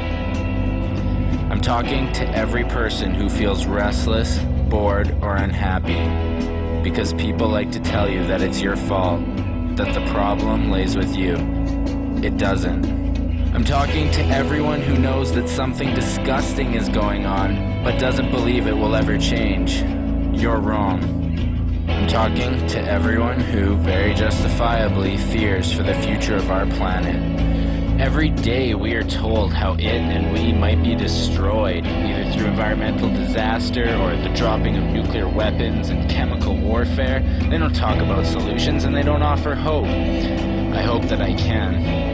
I'm talking to every person who feels restless, bored, or unhappy because people like to tell you that it's your fault, that the problem lays with you. It doesn't. I'm talking to everyone who knows that something disgusting is going on, but doesn't believe it will ever change. You're wrong. I'm talking to everyone who, very justifiably, fears for the future of our planet. Every day we are told how it and we might be destroyed, either through environmental disaster or the dropping of nuclear weapons and chemical warfare. They don't talk about solutions and they don't offer hope. I hope that I can.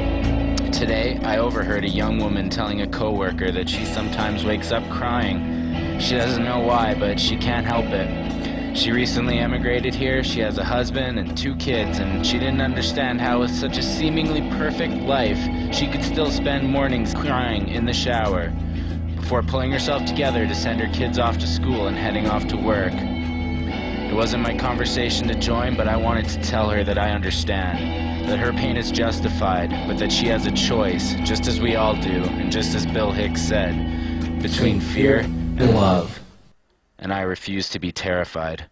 Today, I overheard a young woman telling a coworker that she sometimes wakes up crying. She doesn't know why, but she can't help it. She recently emigrated here, she has a husband and 2 kids, and she didn't understand how with such a seemingly perfect life, she could still spend mornings crying in the shower before pulling herself together to send her kids off to school and heading off to work. It wasn't my conversation to join, but I wanted to tell her that I understand, that her pain is justified, but that she has a choice, just as we all do, and just as Bill Hicks said, between fear and love. And I refuse to be terrified.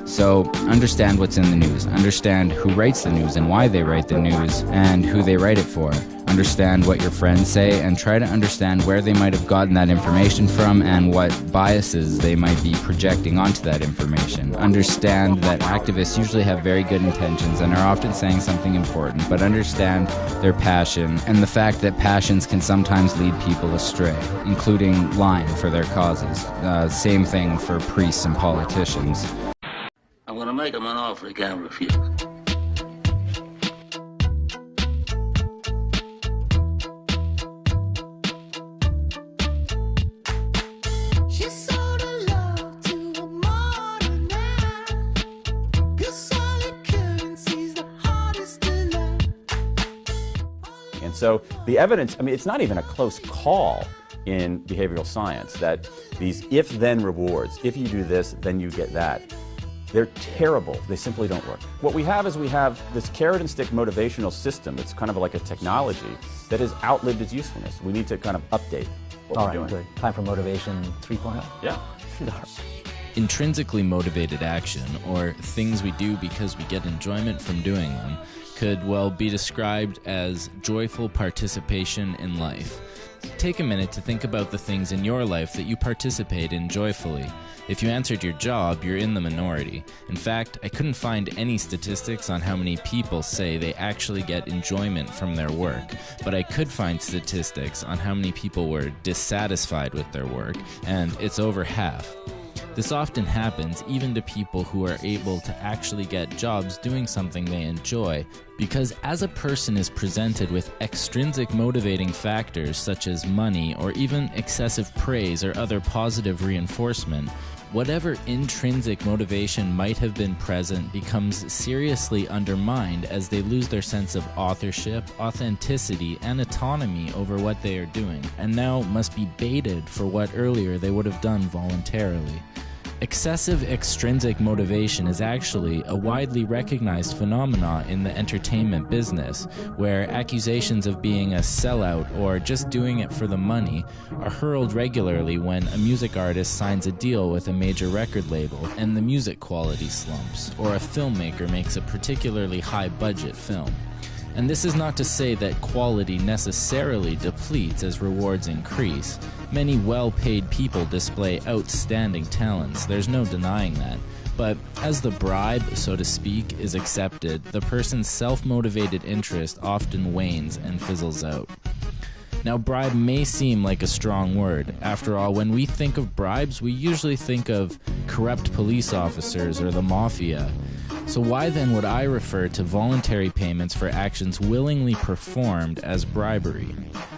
So, understand what's in the news. Understand who writes the news and why they write the news and who they write it for. Understand what your friends say and try to understand where they might have gotten that information from and what biases they might be projecting onto that information. Understand that activists usually have very good intentions and are often saying something important, but understand their passion and the fact that passions can sometimes lead people astray, including lying for their causes. Same thing for priests and politicians. I'm going to make him an offer he can't refuse. And so the evidence, I mean, it's not even a close call in behavioral science that these if-then rewards, if you do this, then you get that. They're terrible. They simply don't work. What we have is we have this carrot and stick motivational system. It's kind of like a technology that has outlived its usefulness. We need to kind of update what we're doing. Good. Time for motivation 3.0. Yeah. Intrinsically motivated action, or things we do because we get enjoyment from doing them, could well be described as joyful participation in life. Take a minute to think about the things in your life that you participate in joyfully. If you answered your job, you're in the minority. In fact, I couldn't find any statistics on how many people say they actually get enjoyment from their work, but I could find statistics on how many people were dissatisfied with their work, and it's over half. This often happens even to people who are able to actually get jobs doing something they enjoy, because as a person is presented with extrinsic motivating factors such as money or even excessive praise or other positive reinforcement, whatever intrinsic motivation might have been present becomes seriously undermined as they lose their sense of authorship, authenticity, and autonomy over what they are doing, and now must be baited for what earlier they would have done voluntarily. Excessive extrinsic motivation is actually a widely recognized phenomenon in the entertainment business, where accusations of being a sellout or just doing it for the money are hurled regularly when a music artist signs a deal with a major record label and the music quality slumps, or a filmmaker makes a particularly high-budget film. And this is not to say that quality necessarily depletes as rewards increase. Many well-paid people display outstanding talents, there's no denying that. But as the bribe, so to speak, is accepted, the person's self-motivated interest often wanes and fizzles out. Now, bribe may seem like a strong word. After all, when we think of bribes, we usually think of corrupt police officers or the mafia. So why then would I refer to voluntary payments for actions willingly performed as bribery?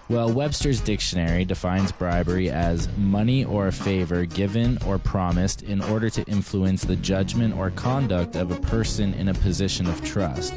Well, Webster's dictionary defines bribery as money or a favor given or promised in order to influence the judgment or conduct of a person in a position of trust.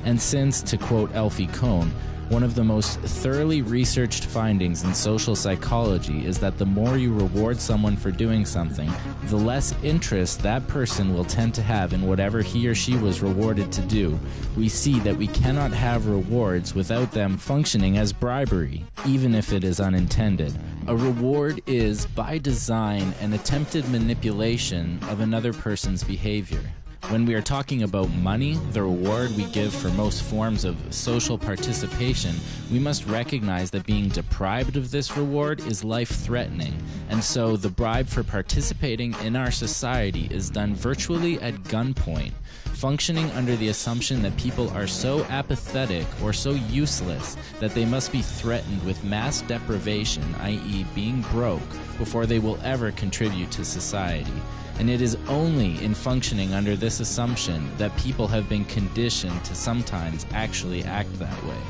And since, to quote Elfie Kohn, one of the most thoroughly researched findings in social psychology is that the more you reward someone for doing something, the less interest that person will tend to have in whatever he or she was rewarded to do. We see that we cannot have rewards without them functioning as bribery, even if it is unintended. A reward is, by design, an attempted manipulation of another person's behavior. When we are talking about money, the reward we give for most forms of social participation, we must recognize that being deprived of this reward is life-threatening, and so the bribe for participating in our society is done virtually at gunpoint, functioning under the assumption that people are so apathetic or so useless that they must be threatened with mass deprivation, i.e. being broke, before they will ever contribute to society. And it is only in functioning under this assumption that people have been conditioned to sometimes actually act that way.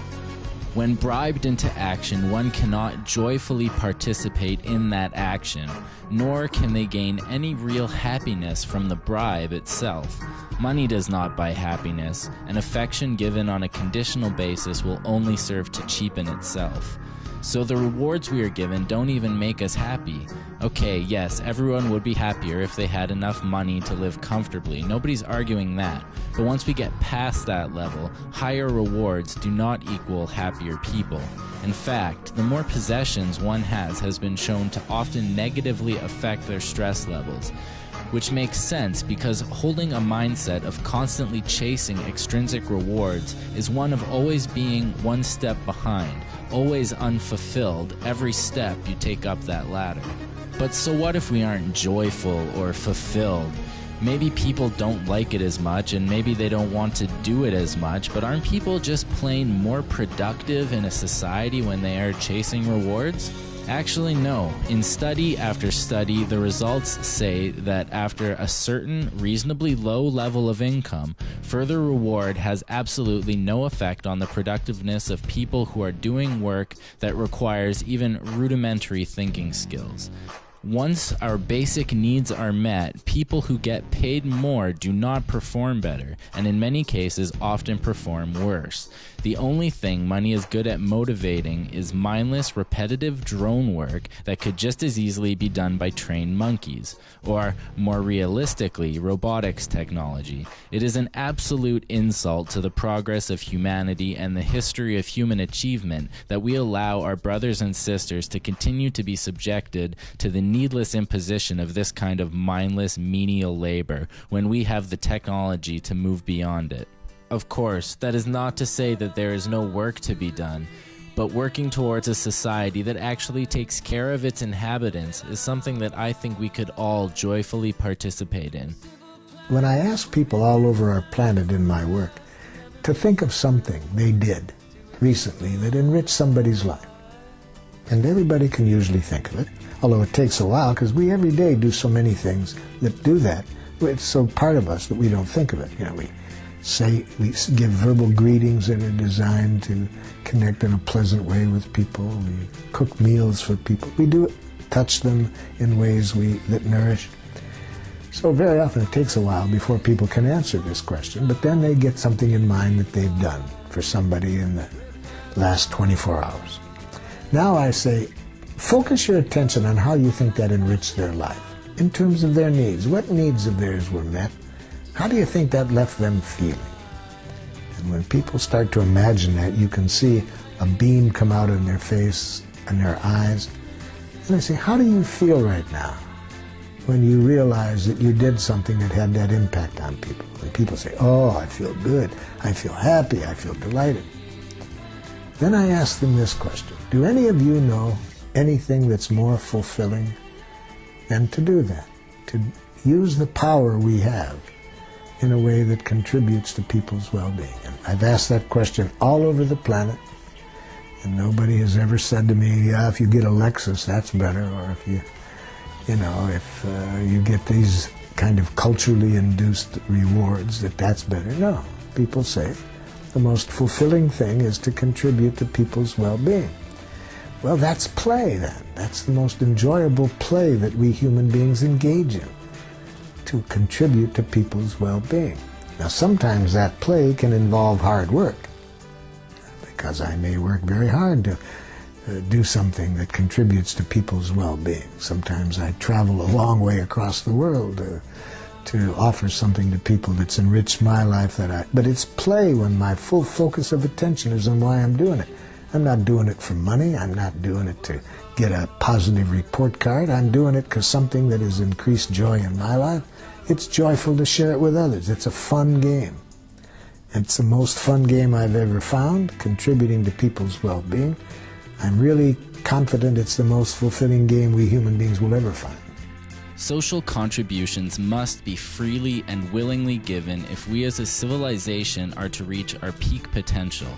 When bribed into action, one cannot joyfully participate in that action, nor can they gain any real happiness from the bribe itself. Money does not buy happiness, and affection given on a conditional basis will only serve to cheapen itself. So the rewards we are given don't even make us happy. Okay, yes, everyone would be happier if they had enough money to live comfortably. Nobody's arguing that. But once we get past that level, higher rewards do not equal happier people. In fact, the more possessions one has been shown to often negatively affect their stress levels. Which makes sense because holding a mindset of constantly chasing extrinsic rewards is one of always being one step behind, always unfulfilled every step you take up that ladder. But so what if we aren't joyful or fulfilled? Maybe people don't like it as much and maybe they don't want to do it as much, but aren't people just plain more productive in a society when they are chasing rewards? Actually, no. In study after study, the results say that after a certain reasonably low level of income, further reward has absolutely no effect on the productiveness of people who are doing work that requires even rudimentary thinking skills. Once our basic needs are met, people who get paid more do not perform better, and in many cases often perform worse. The only thing money is good at motivating is mindless, repetitive drone work that could just as easily be done by trained monkeys, or, more realistically, robotics technology. It is an absolute insult to the progress of humanity and the history of human achievement that we allow our brothers and sisters to continue to be subjected to the needless imposition of this kind of mindless, menial labor when we have the technology to move beyond it. Of course, that is not to say that there is no work to be done, but working towards a society that actually takes care of its inhabitants is something that I think we could all joyfully participate in. When I ask people all over our planet in my work to think of something they did recently that enriched somebody's life, and everybody can usually think of it, although it takes a while because we every day do so many things that do that. It's so part of us that we don't think of it. You know, we give verbal greetings that are designed to connect in a pleasant way with people. We cook meals for people. We do it, touch them in ways that nourish. So very often it takes a while before people can answer this question, but then they get something in mind that they've done for somebody in the last 24 hours. Now I say, focus your attention on how you think that enriched their life in terms of their needs. What needs of theirs were met? How do you think that left them feeling? And when people start to imagine that, you can see a beam come out in their face and their eyes. And I say, how do you feel right now when you realize that you did something that had that impact on people? And people say, oh, I feel good, I feel happy, I feel delighted. Then I ask them this question: do any of you know anything that's more fulfilling than to do that? To use the power we have in a way that contributes to people's well-being. And I've asked that question all over the planet, and nobody has ever said to me, yeah, if you get a Lexus, that's better, or if you get these kind of culturally induced rewards, that's better. No, people say the most fulfilling thing is to contribute to people's well-being. Well, that's play then. That's the most enjoyable play that we human beings engage in, to contribute to people's well-being. Now, sometimes that play can involve hard work, because I may work very hard to do something that contributes to people's well-being. Sometimes I travel a long way across the world to offer something to people that's enriched my life. But it's play when my full focus of attention is on why I'm doing it. I'm not doing it for money. I'm not doing it to get a positive report card. I'm doing it because something that has increased joy in my life it's joyful to share it with others. It's a fun game. It's the most fun game I've ever found, contributing to people's well-being. I'm really confident it's the most fulfilling game we human beings will ever find. Social contributions must be freely and willingly given if we as a civilization are to reach our peak potential.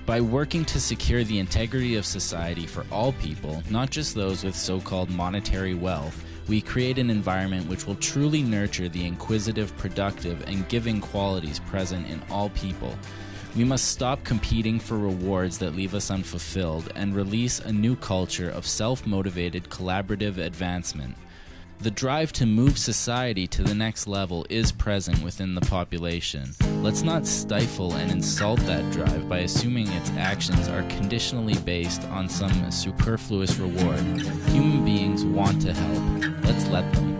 By working to secure the integrity of society for all people, not just those with so-called monetary wealth, we create an environment which will truly nurture the inquisitive, productive, and giving qualities present in all people. We must stop competing for rewards that leave us unfulfilled and release a new culture of self-motivated, collaborative advancement. The drive to move society to the next level is present within the population. Let's not stifle and insult that drive by assuming its actions are conditionally based on some superfluous reward. Human beings want to help. Let's let them.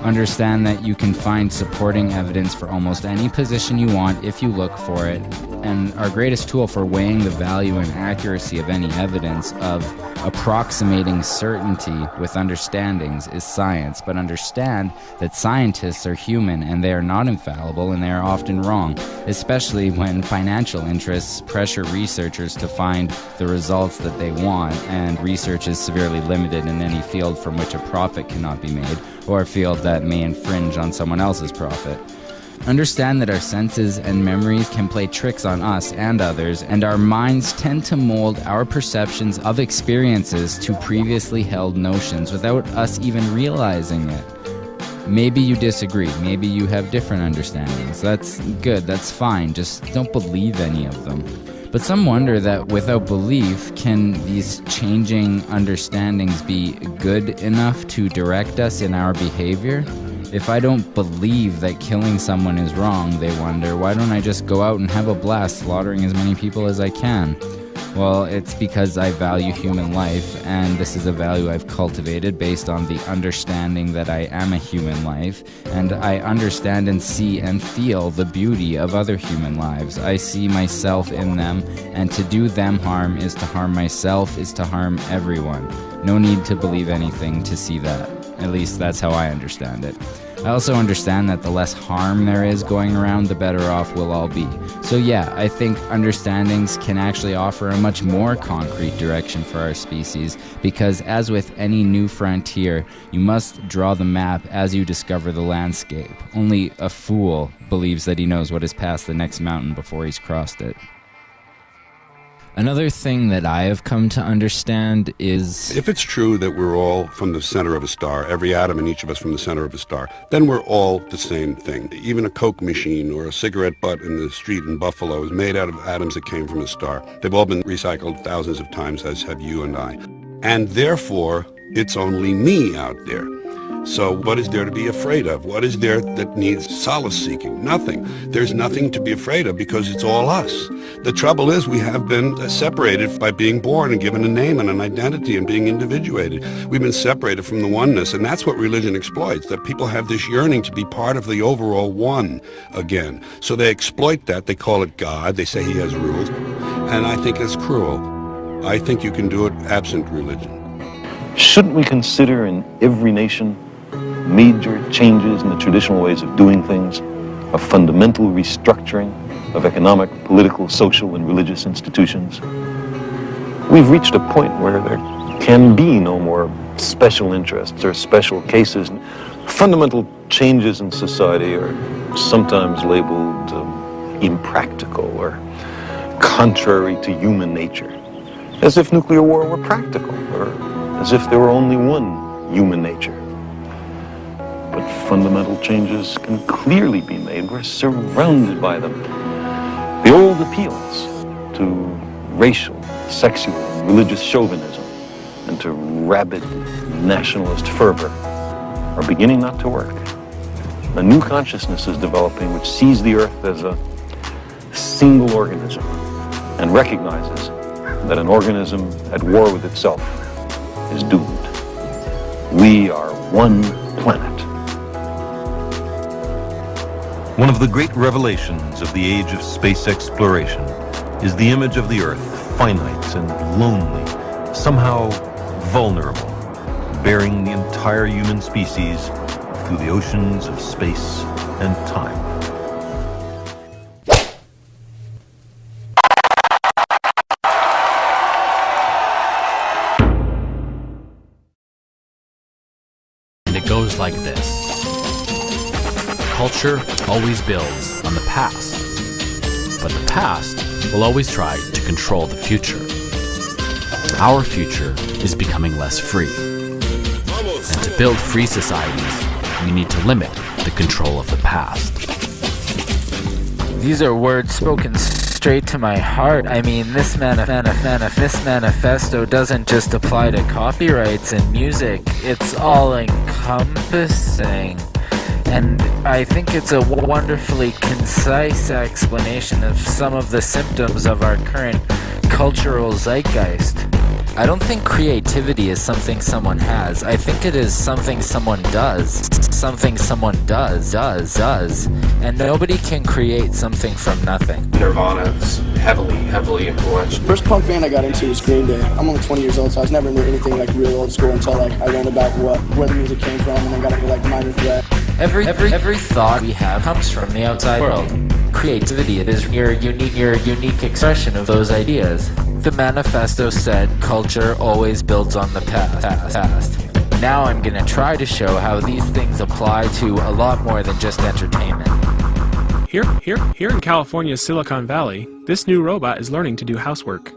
Understand that you can find supporting evidence for almost any position you want if you look for it, and our greatest tool for weighing the value and accuracy of any evidence, of approximating certainty with understandings, is science. But understand that scientists are human and they are not infallible and they are often wrong, especially when financial interests pressure researchers to find the results that they want, and research is severely limited in any field from which a profit cannot be made, or a field that may infringe on someone else's profit. Understand that our senses and memories can play tricks on us and others, and our minds tend to mold our perceptions of experiences to previously held notions without us even realizing it. Maybe you disagree, maybe you have different understandings. That's good, that's fine, just don't believe any of them. But some wonder that without belief, can these changing understandings be good enough to direct us in our behavior? If I don't believe that killing someone is wrong, they wonder, why don't I just go out and have a blast slaughtering as many people as I can? Well, it's because I value human life, and this is a value I've cultivated based on the understanding that I am a human life, and I understand and see and feel the beauty of other human lives. I see myself in them, and to do them harm is to harm myself, is to harm everyone. No need to believe anything to see that. At least that's how I understand it. I also understand that the less harm there is going around, the better off we'll all be. So yeah, I think understandings can actually offer a much more concrete direction for our species, because as with any new frontier, you must draw the map as you discover the landscape. Only a fool believes that he knows what is past the next mountain before he's crossed it. Another thing that I have come to understand is, if it's true that we're all from the center of a star, every atom in each of us from the center of a star, then we're all the same thing. Even a Coke machine or a cigarette butt in the street in Buffalo is made out of atoms that came from a star. They've all been recycled thousands of times, as have you and I. And therefore, it's only me out there. So what is there to be afraid of? What is there that needs solace-seeking? Nothing. There's nothing to be afraid of because it's all us. The trouble is we have been separated by being born and given a name and an identity and being individuated. We've been separated from the oneness, and that's what religion exploits, that people have this yearning to be part of the overall one again. So they exploit that. They call it God. They say he has rules. And I think it's cruel. I think you can do it absent religion. Shouldn't we consider in every nation major changes in the traditional ways of doing things, a fundamental restructuring of economic, political, social, and religious institutions? We've reached a point where there can be no more special interests or special cases. Fundamental changes in society are sometimes labeled impractical or contrary to human nature, as if nuclear war were practical, or as if there were only one human nature. But fundamental changes can clearly be made. We're surrounded by them. The old appeals to racial, sexual, and religious chauvinism and to rabid nationalist fervor are beginning not to work. A new consciousness is developing which sees the Earth as a single organism and recognizes that an organism at war with itself is doomed. We are one planet. One of the great revelations of the age of space exploration is the image of the Earth, finite and lonely, somehow vulnerable, bearing the entire human species through the oceans of space and time. And it goes like this. Culture always builds on the past, but the past will always try to control the future. Our future is becoming less free. And to build free societies, we need to limit the control of the past. These are words spoken straight to my heart. I mean, this manifesto doesn't just apply to copyrights and music. It's all encompassing. And I think it's a wonderfully concise explanation of some of the symptoms of our current cultural zeitgeist. I don't think creativity is something someone has. I think it is something someone does. Something someone does. And nobody can create something from nothing. Nirvana's heavily influential. First punk band I got into was Green Day. I'm only 20 years old, so I was never into anything like real old school until I learned about where the music came from, and then got into Minor Threat. Every thought we have comes from the outside world. Creativity is your unique expression of those ideas. The manifesto said culture always builds on the past. Now I'm gonna try to show how these things apply to a lot more than just entertainment. Here in California's Silicon Valley, this new robot is learning to do housework.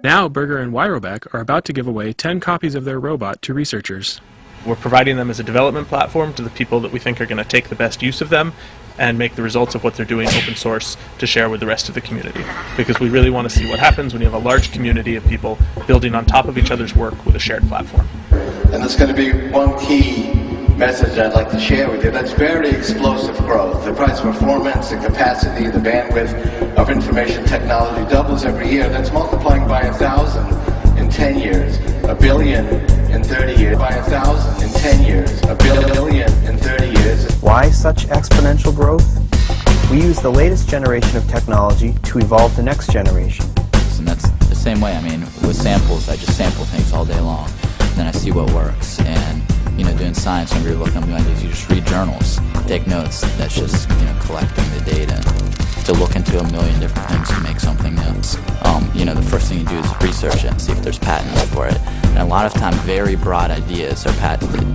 Now Berger and Weirobeck are about to give away 10 copies of their robot to researchers. We're providing them as a development platform to the people that we think are going to take the best use of them and make the results of what they're doing open source to share with the rest of the community. Because we really want to see what happens when you have a large community of people building on top of each other's work with a shared platform. And there's going to be one key message I'd like to share with you. That's very explosive growth. The price performance, the capacity, the bandwidth of information technology doubles every year. That's multiplying by 1,000 in 10 years, 1 billion in 30 years, by 1,000 in 10 years, 1 billion in 30 years. Why such exponential growth? We use the latest generation of technology to evolve the next generation. And that's the same way. I mean, with samples, I just sample things all day long. And then I see what works. And, doing science, when we were looking up new ideas, you just read journals, take notes. That's just, collecting the data to look into a million different things to make something new. The first thing you do is research it and see if there's patents for it. And a lot of times, very broad ideas are patented.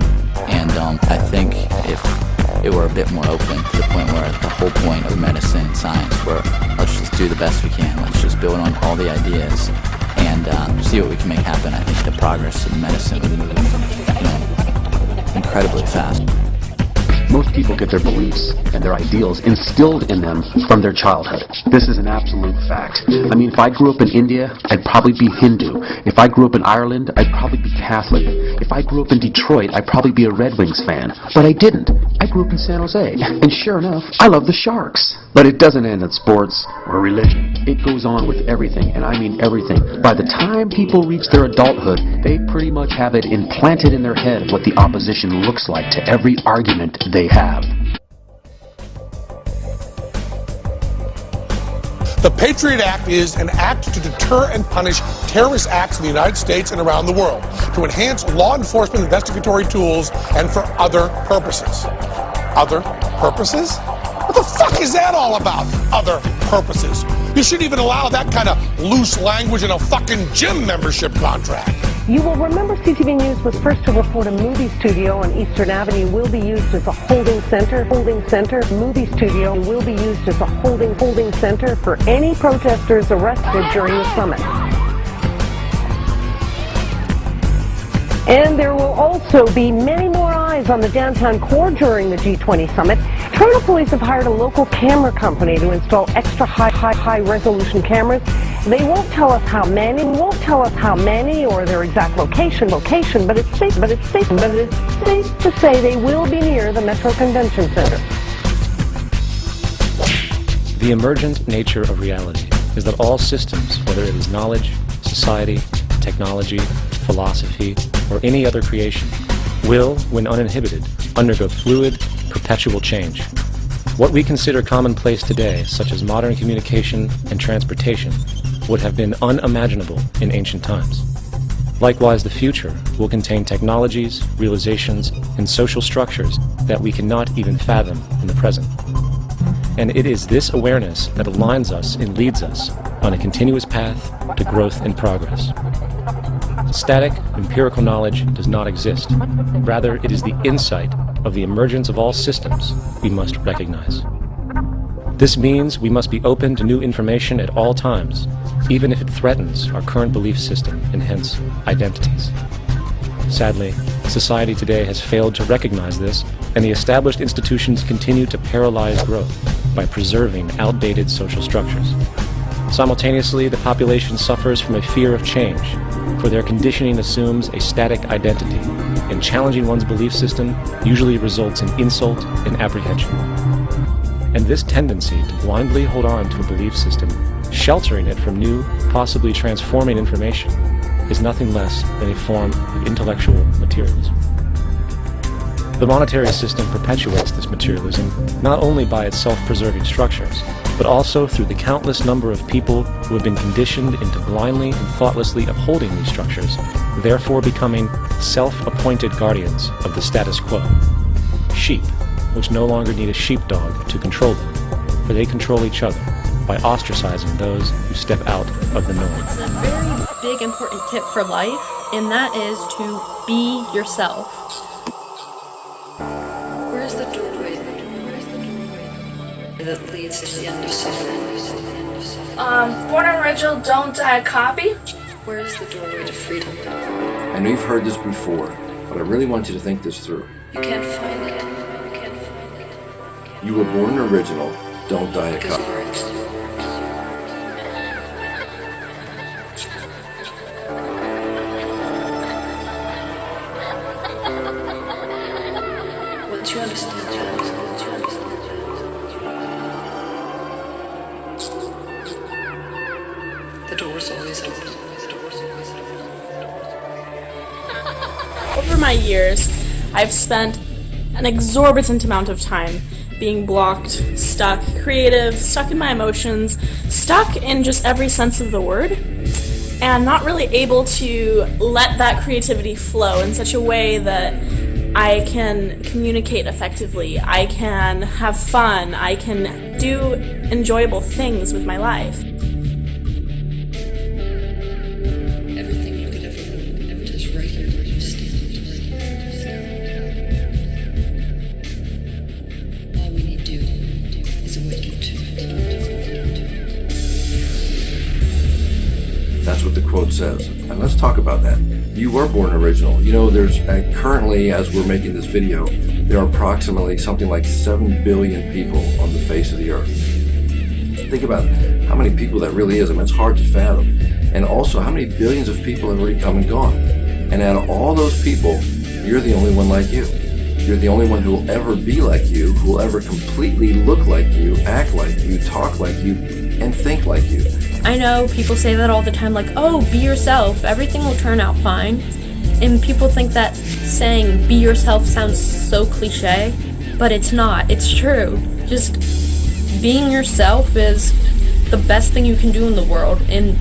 And I think if it were a bit more open to the point where the whole point of medicine and science, where let's just do the best we can, let's just build on all the ideas and see what we can make happen. I think the progress of medicine would move, incredibly fast. Most people get their beliefs and their ideals instilled in them from their childhood. This is an absolute fact. I mean, if I grew up in India, I'd probably be Hindu. If I grew up in Ireland, I'd probably be Catholic. If I grew up in Detroit, I'd probably be a Red Wings fan. But I didn't. I grew up in San Jose. And sure enough, I love the Sharks. But it doesn't end at sports or religion. It goes on with everything, and I mean everything. By the time people reach their adulthood, they pretty much have it implanted in their head what the opposition looks like to every argument they have. The Patriot Act is an act to deter and punish terrorist acts in the United States and around the world, to enhance law enforcement investigatory tools, and for other purposes. Other purposes? What the fuck is that all about? Other purposes. You shouldn't even allow that kind of loose language in a fucking gym membership contract. You will remember CTV News was first to report a movie studio on Eastern Avenue will be used as a holding center. Movie studio will be used as a holding center for any protesters arrested during the summit. And there will also be many more eyes on the downtown core during the G20 summit. Toronto police have hired a local camera company to install extra high resolution cameras. They won't tell us how many, or their exact location, but it's safe to say they will be near the Metro Convention Center. The emergent nature of reality is that all systems, whether it is knowledge, society, technology, philosophy, or any other creation, will, when uninhibited, undergo fluid, perpetual change. What we consider commonplace today, such as modern communication and transportation, would have been unimaginable in ancient times. Likewise, the future will contain technologies, realizations, and social structures that we cannot even fathom in the present. And it is this awareness that aligns us and leads us on a continuous path to growth and progress. Static, empirical knowledge does not exist. Rather, it is the insight of the emergence of all systems we must recognize. This means we must be open to new information at all times, even if it threatens our current belief system and hence identities. Sadly, society today has failed to recognize this, and the established institutions continue to paralyze growth by preserving outdated social structures. Simultaneously, the population suffers from a fear of change, for their conditioning assumes a static identity, and challenging one's belief system usually results in insult and apprehension. And this tendency to blindly hold on to a belief system, sheltering it from new, possibly transforming information, is nothing less than a form of intellectual materialism. The monetary system perpetuates this materialism not only by its self-preserving structures, but also through the countless number of people who have been conditioned into blindly and thoughtlessly upholding these structures, therefore becoming self-appointed guardians of the status quo. Sheep, which no longer need a sheepdog to control them, for they control each other by ostracizing those who step out of the norm. It's a very big, important tip for life, and that is to be yourself. Where's the doorway that leads to the end of suffering? Born and original, don't die a copy. Where is the doorway to freedom? I know you've heard this before, but I really want you to think this through. You can't find it. You were born an original, don't die a copy. Once you understand that, the door's always open. Over my years, I've spent an exorbitant amount of time being blocked, stuck, creative, stuck in my emotions, stuck in just every sense of the word, and not really able to let that creativity flow in such a way that I can communicate effectively, I can have fun, I can do enjoyable things with my life. Everything you could ever want, just right here where you stand. All we need to do is awaken to it. That's what the quote says. And let's talk about that. You were born original. You know, there's currently, as we're making this video, there are approximately something like 7 billion people on the face of the earth. Think about how many people that really is. I mean, it's hard to fathom. And also, how many billions of people have already come and gone. And out of all those people, you're the only one like you. You're the only one who will ever be like you, who will ever completely look like you, act like you, talk like you, and think like you. I know people say that all the time, like, oh, be yourself, everything will turn out fine. And people think that saying be yourself sounds so cliche, but it's not, it's true. Just being yourself is the best thing you can do in the world. And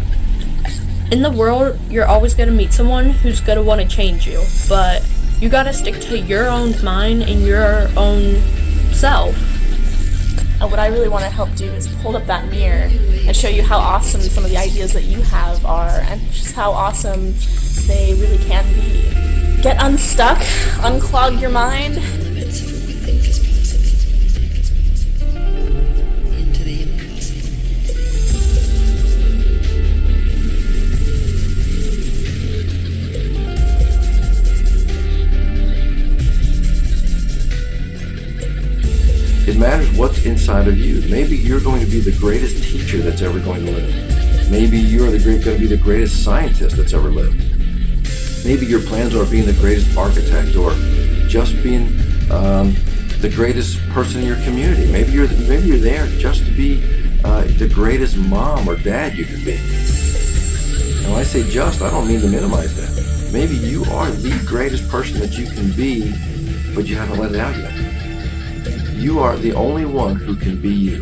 in the world, you're always going to meet someone who's going to want to change you, but you got to stick to your own mind and your own self. What I really want to help do is hold up that mirror and show you how awesome some of the ideas that you have are, and just how awesome they really can be. Get unstuck, unclog your mind. Limits of what we think is possible. Into the impossible. It matters what's inside of you. Maybe you're going to be the greatest teacher that's ever going to live. Maybe you're going to be the greatest scientist that's ever lived. Maybe your plans are being the greatest architect, or just being the greatest person in your community. Maybe you're there just to be the greatest mom or dad you could be. And when I say just, I don't mean to minimize that. Maybe you are the greatest person that you can be, but you haven't let it out yet. You are the only one who can be you,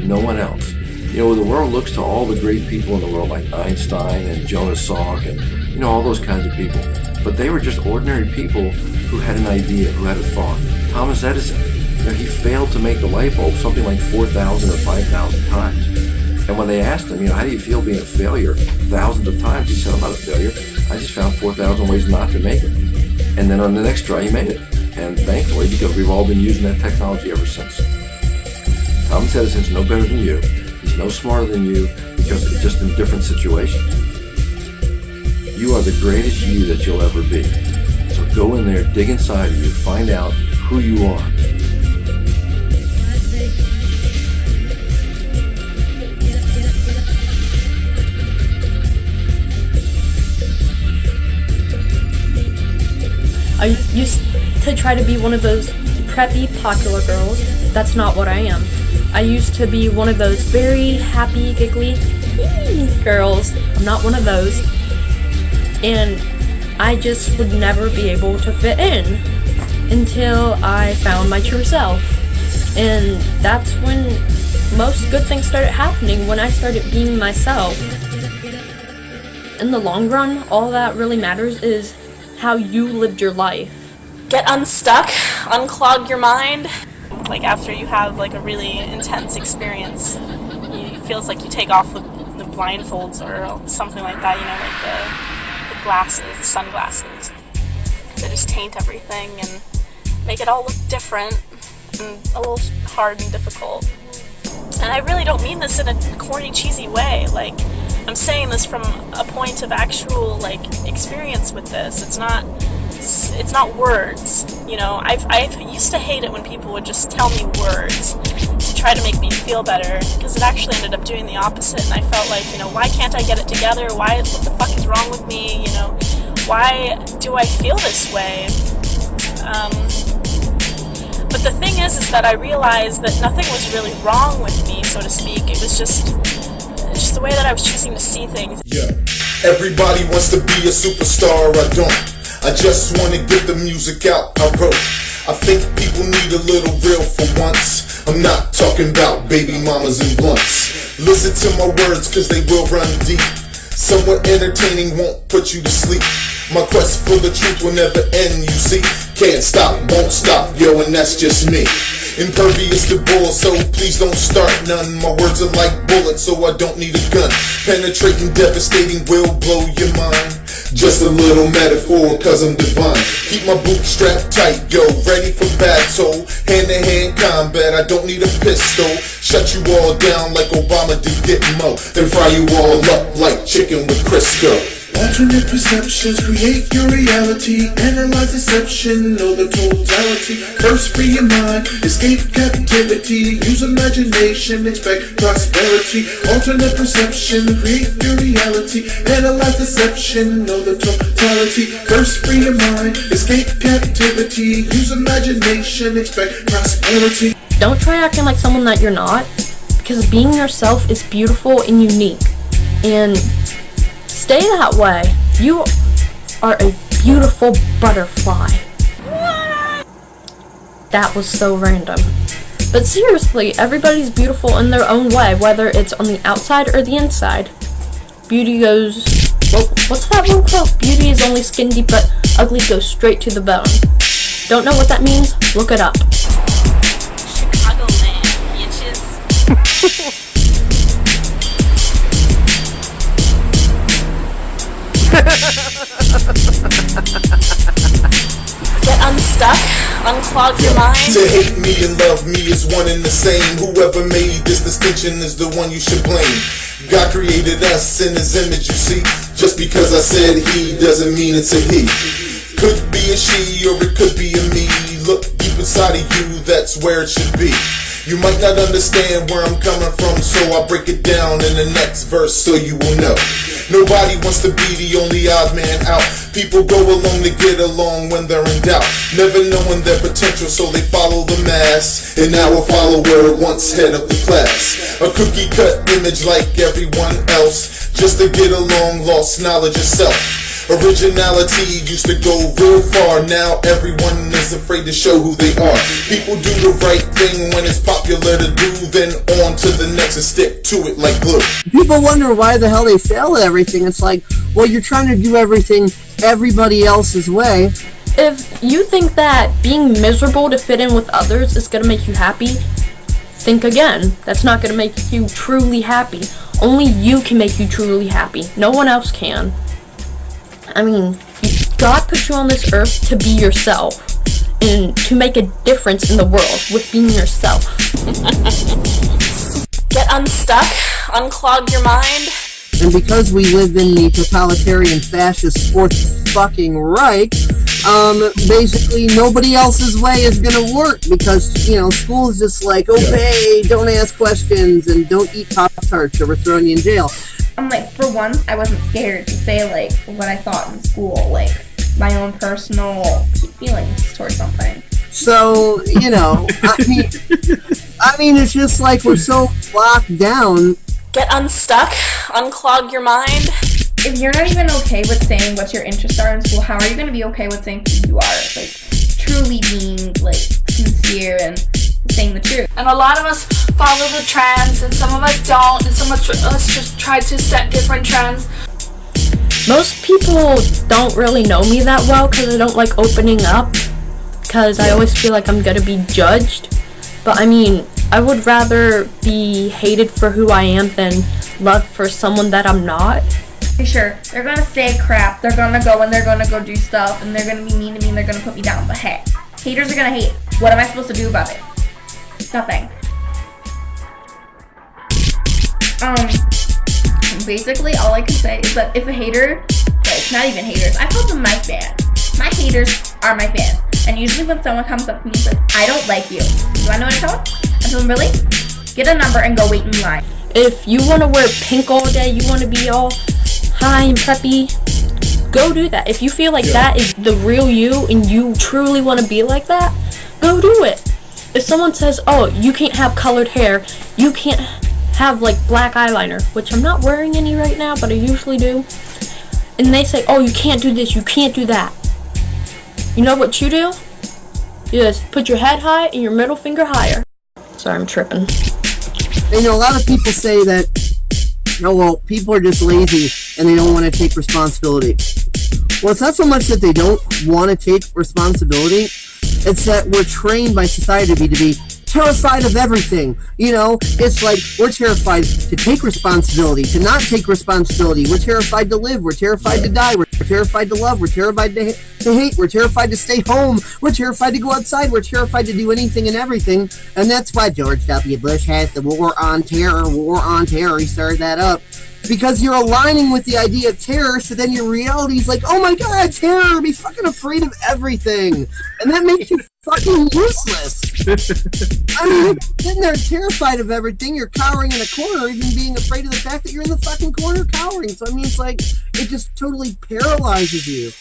no one else. You know, the world looks to all the great people in the world, like Einstein and Jonas Salk and you know, all those kinds of people. But they were just ordinary people who had an idea, who had a thought. Thomas Edison, you know, he failed to make the light bulb something like 4,000 or 5,000 times. And when they asked him, you know, how do you feel being a failure thousands of times? He said, I'm not a failure. I just found 4,000 ways not to make it. And then on the next try, he made it. And thankfully, because we've all been using that technology ever since. Thomas Edison's no better than you. He's no smarter than you, because it's just in different situations. You are the greatest you that you'll ever be. So go in there, dig inside of you, find out who you are. I used to try to be one of those preppy, popular girls. That's not what I am. I used to be one of those very happy, giggly girls. I'm not one of those. And I just would never be able to fit in until I found my true self. And that's when most good things started happening, when I started being myself. In the long run, all that really matters is how you lived your life. Get unstuck, unclog your mind. Like after you have like a really intense experience, it feels like you take off the blindfolds or something like that, you know, like the glasses, the sunglasses. They just taint everything and make it all look different and a little hard and difficult. And I really don't mean this in a corny, cheesy way. Like, I'm saying this from a point of actual, like, experience with this. It's not words, you know. I used to hate it when people would just tell me words to try to make me feel better, because it actually ended up doing the opposite, and I felt like, you know, why can't I get it together? What the fuck is wrong with me? You know, why do I feel this way? But the thing is that I realized that nothing was really wrong with me, so to speak. It was just the way that I was choosing to see things. Yeah, everybody wants to be a superstar, I don't. I just want to get the music out I wrote. I think people need a little real for once. I'm not talking about baby mamas and blunts. Listen to my words, cause they will run deep. Somewhat entertaining won't put you to sleep. My quest for the truth will never end, you see. Can't stop, won't stop, yo, and that's just me. Impervious to bull, so please don't start none. My words are like bullets, so I don't need a gun. Penetrating, devastating will blow your mind. Just a little metaphor, cause I'm divine. Keep my boots strapped tight, yo, ready for battle. Hand-to-hand combat, I don't need a pistol. Shut you all down like Obama did Gitmo, then fry you all up like chicken with Crisco. Alternate perceptions create your reality. Analyze deception, know the totality. First free your mind, escape captivity. Use imagination, expect prosperity. Alternate perception, create your reality. Analyze deception, know the totality. First free your mind, escape captivity. Use imagination, expect prosperity. Don't try acting like someone that you're not, because being yourself is beautiful and unique. And stay that way. You are a beautiful butterfly. That was so random. But seriously, everybody's beautiful in their own way, whether it's on the outside or the inside. Beauty goes... Well, what's that one quote? Beauty is only skin deep, but ugly goes straight to the bone. Don't know what that means? Look it up. Chicago man, bitches. Get unstuck, unclog your mind. To hate me and love me is one and the same. Whoever made this distinction is the one you should blame. God created us in his image, you see. Just because I said he doesn't mean it's a he. Could be a she or it could be a me. Look deep inside of you, that's where it should be. You might not understand where I'm coming from, so I'll break it down in the next verse so you will know. Nobody wants to be the only odd man out. People go along to get along when they're in doubt, never knowing their potential, so they follow the mass. And now a follower once head of the class. A cookie cut image like everyone else, just to get along, lost knowledge of self. Originality used to go real far. Now everyone is afraid to show who they are. People do the right thing when it's popular to do, then on to the next and stick to it like glue. People wonder why the hell they fail at everything. It's like, well, you're trying to do everything everybody else's way. If you think that being miserable to fit in with others is going to make you happy, think again. That's not going to make you truly happy. Only you can make you truly happy. No one else can. I mean, God put you on this earth to be yourself and to make a difference in the world with being yourself. Get unstuck, unclog your mind. And because we live in the totalitarian fascist Fourth fucking Reich, basically nobody else's way is gonna work because, you know, school is just like, obey, don't ask questions, and don't eat Pop-Tarts or we're throwing you in jail. I'm like, for once, I wasn't scared to say, like, what I thought in school, like, my own personal feelings towards something. So, you know, I mean, it's just like we're so locked down. Get unstuck, unclog your mind. If you're not even okay with saying what your interests are in school, how are you going to be okay with saying who you are? Like, truly being, like, sincere and saying the truth. And a lot of us follow the trends, and some of us don't, and some of us just try to set different trends. Most people don't really know me that well because I don't like opening up, because I always feel like I'm going to be judged. But I mean, I would rather be hated for who I am than loved for someone that I'm not. Sure, they're gonna say crap, they're gonna go and they're gonna go do stuff, and they're gonna be mean to me and they're gonna put me down, but hey, haters are gonna hate. What am I supposed to do about it? Nothing. Basically, all I can say is that if a hater, like, not even haters, I call them my fans. My haters are my fans. And usually when someone comes up to me and says, I don't like you, do I know what I tell them? I tell them, really? Get a number and go wait in line. If you want to wear pink all day, you want to be all high and preppy, go do that. If you feel like that is the real you and you truly want to be like that, go do it. If someone says, oh, you can't have colored hair, you can't have like black eyeliner, which I'm not wearing any right now, but I usually do, and they say, oh, you can't do this, you can't do that, you know what you do? You just put your head high and your middle finger higher. Sorry, I'm tripping. You know, a lot of people say that, oh, well, people are just lazy and they don't want to take responsibility. Well, it's not so much that they don't want to take responsibility, it's that we're trained by society to be terrified of everything. You know, it's like we're terrified to take responsibility, to not take responsibility. We're terrified to live. We're terrified to die. We're terrified to love. We're terrified to hate. We're terrified to stay home. We're terrified to go outside. We're terrified to do anything and everything. And that's why George W. Bush has the war on terror. War on terror. He started that up. Because you're aligning with the idea of terror, so then your reality is like, oh my god, terror, be fucking afraid of everything. And that makes you fucking useless. I mean, you're sitting there terrified of everything, you're cowering in a corner, even being afraid of the fact that you're in the fucking corner cowering. So, I mean, it's like, it just totally paralyzes you.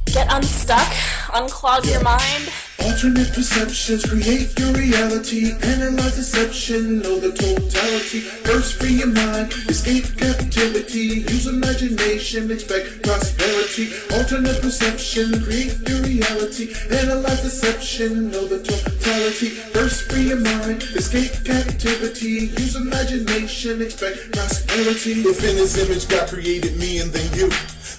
Get unstuck, unclog your mind. Alternate perceptions create your reality. Analyze deception, know the totality. First free your mind, escape captivity. Use imagination, expect prosperity. Alternate perception, create your reality. Analyze deception, know the totality. First free your mind, escape captivity. Use imagination, expect prosperity. If in his image God created me and then you,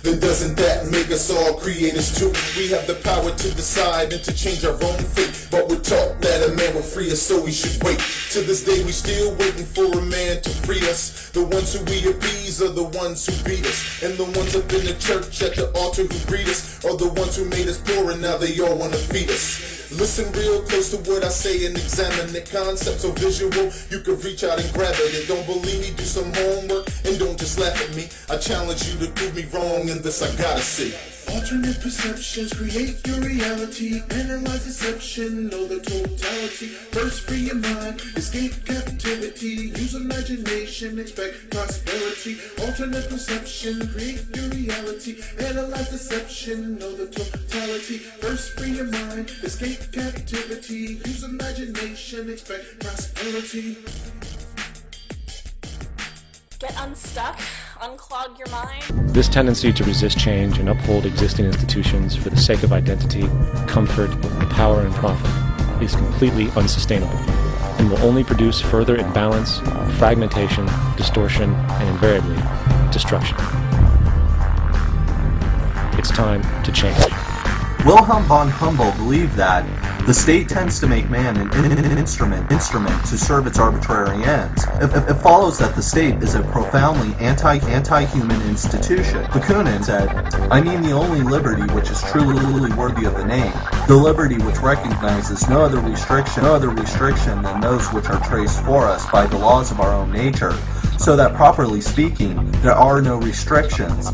then doesn't that make us all creators too? We have the power to decide and to change our own fate, but we're taught that a man will free us, so we should wait. To this day we still waiting for a man to free us. The ones who we appease are the ones who beat us, and the ones up in the church at the altar who greet us are the ones who made us poor and now they all want to feed us. Listen real close to what I say and examine the concept so visual you can reach out and grab it. And don't believe me, do some homework and don't just laugh at me. I challenge you to prove me wrong wrong in this, I gotta see. Alternate perceptions create your reality. Analyze deception, know the totality. First free your mind, escape captivity. Use imagination, expect prosperity. Alternate perception create your reality. Analyze deception, know the totality. First free your mind, escape captivity. Use imagination, expect prosperity. Get unstuck, unclog your mind. This tendency to resist change and uphold existing institutions for the sake of identity, comfort, power, and profit is completely unsustainable and will only produce further imbalance, fragmentation, distortion, and invariably, destruction. It's time to change. Wilhelm von Humboldt believed that the state tends to make man an instrument to serve its arbitrary ends. It follows that the state is a profoundly anti-human institution. Bakunin said, I mean the only liberty which is truly worthy of the name, the liberty which recognizes no other restriction than those which are traced for us by the laws of our own nature, so that properly speaking, there are no restrictions.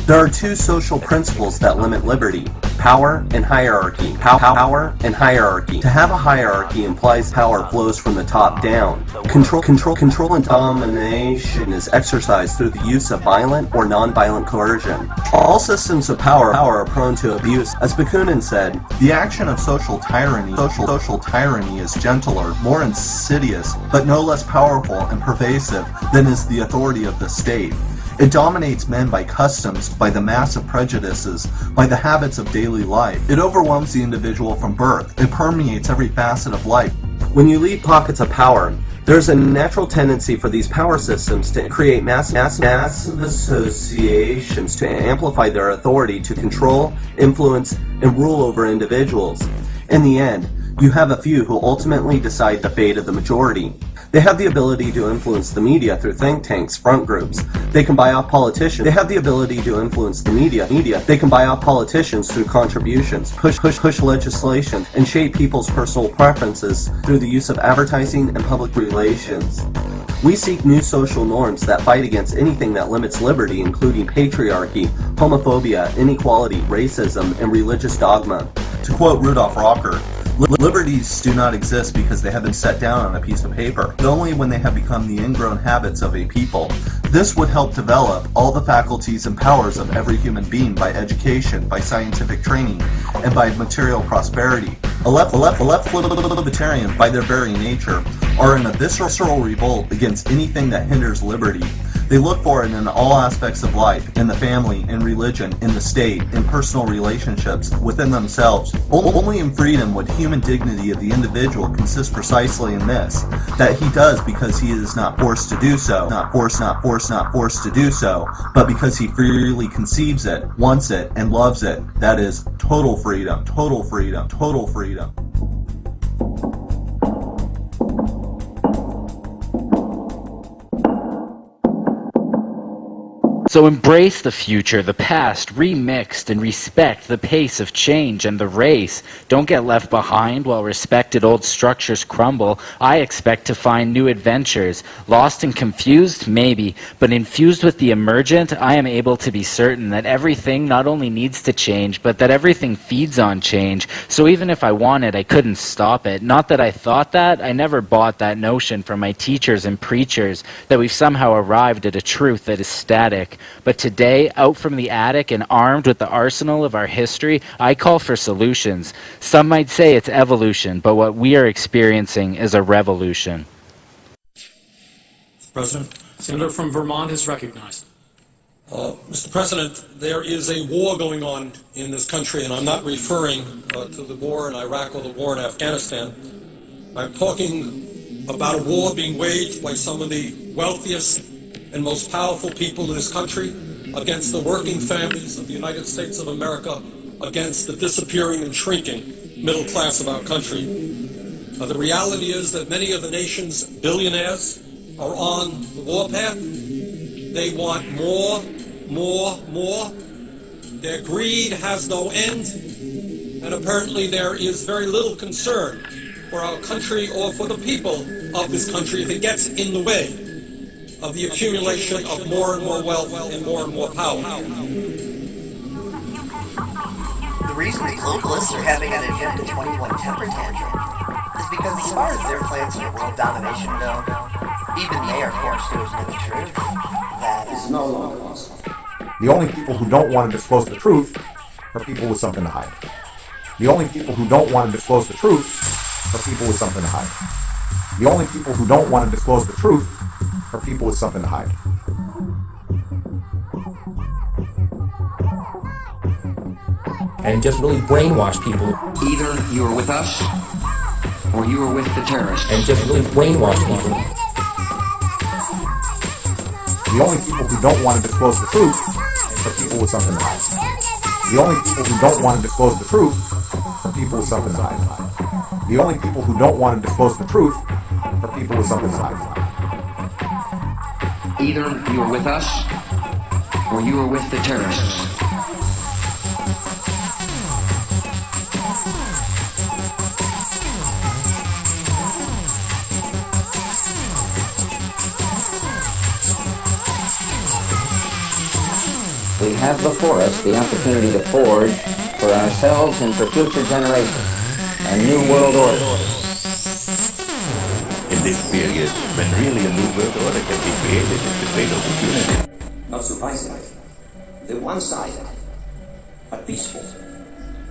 There are two social principles that limit liberty: power and hierarchy. Power and hierarchy. To have a hierarchy implies power flows from the top down. Control and domination is exercised through the use of violent or non-violent coercion. All systems of power are prone to abuse. As Bakunin said, the action of social tyranny is gentler, more insidious, but no less powerful and pervasive than is the authority of the state. It dominates men by customs, by the mass of prejudices, by the habits of daily life. It overwhelms the individual from birth. It permeates every facet of life. When you leave pockets of power, there's a natural tendency for these power systems to create massive associations to amplify their authority to control, influence, and rule over individuals. In the end, you have a few who ultimately decide the fate of the majority. They have the ability to influence the media through think tanks, front groups. They can buy off politicians. They have the ability to influence the media. They can buy off politicians through contributions, push legislation, and shape people's personal preferences through the use of advertising and public relations. We seek new social norms that fight against anything that limits liberty, including patriarchy, homophobia, inequality, racism, and religious dogma. To quote Rudolf Rocker, liberties do not exist because they have been set down on a piece of paper, but only when they have become the ingrown habits of a people. This would help develop all the faculties and powers of every human being by education, by scientific training, and by material prosperity. A left libertarian, by their very nature, are in a visceral revolt against anything that hinders liberty. They look for it in all aspects of life, in the family, in religion, in the state, in personal relationships, within themselves. Only in freedom would human dignity of the individual consist precisely in this, that he does because he is not forced to do so, not forced to do so, but because he freely conceives it, wants it, and loves it. That is total freedom, total freedom, total freedom. So embrace the future, the past, remixed, and respect the pace of change and the race. Don't get left behind while respected old structures crumble. I expect to find new adventures. Lost and confused? Maybe. But infused with the emergent, I am able to be certain that everything not only needs to change, but that everything feeds on change. So even if I wanted, I couldn't stop it. Not that I thought that. I never bought that notion from my teachers and preachers that we've somehow arrived at a truth that is static. But today, out from the attic and armed with the arsenal of our history, I call for solutions. Some might say it's evolution, but what we are experiencing is a revolution. President, Senator from Vermont is recognized. Mr. President, there is a war going on in this country, and I'm not referring to the war in Iraq or the war in Afghanistan. I'm talking about a war being waged by some of the wealthiest and most powerful people in this country against the working families of the United States of America, against the disappearing and shrinking middle class of our country. The reality is that many of the nation's billionaires are on the warpath. They want more. Their greed has no end, and apparently there is very little concern for our country or for the people of this country if it gets in the way of the accumulation of more and more wealth and more power. The reason the globalists are having an Agenda 21 temper tantrum is because as far as their plans for world domination go, even they are forced to admit the truth. That is no longer possible. The only people who don't want to disclose the truth are people with something to hide. The only people who don't want to disclose the truth are people with something to hide. The only people who don't want to disclose the truth are people with something to hide. And just really brainwash people. Either you are with us, or you are with the terrorists. And just really brainwash people. The only people who don't want to disclose the truth are people with something to hide. The only people who don't want to disclose the truth are people with something to hide. The only people who don't want to disclose the truth are people with something to hide. Either you are with us, or you are with the terrorists. We have before us the opportunity to forge for ourselves and for future generations a new world order. In this period, when really a new world order can be created, is the great opportunity. Not surprisingly, the one-sided, but peaceful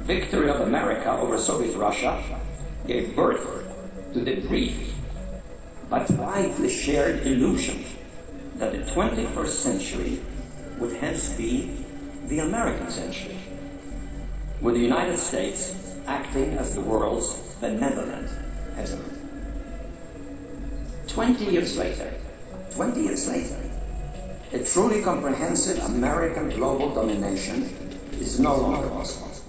victory of America over Soviet Russia gave birth to the brief but widely shared illusion that the 21st century would hence be the American century, with the United States acting as the world's benevolent hegemon. 20 years later, a truly comprehensive American global domination is no longer possible. It's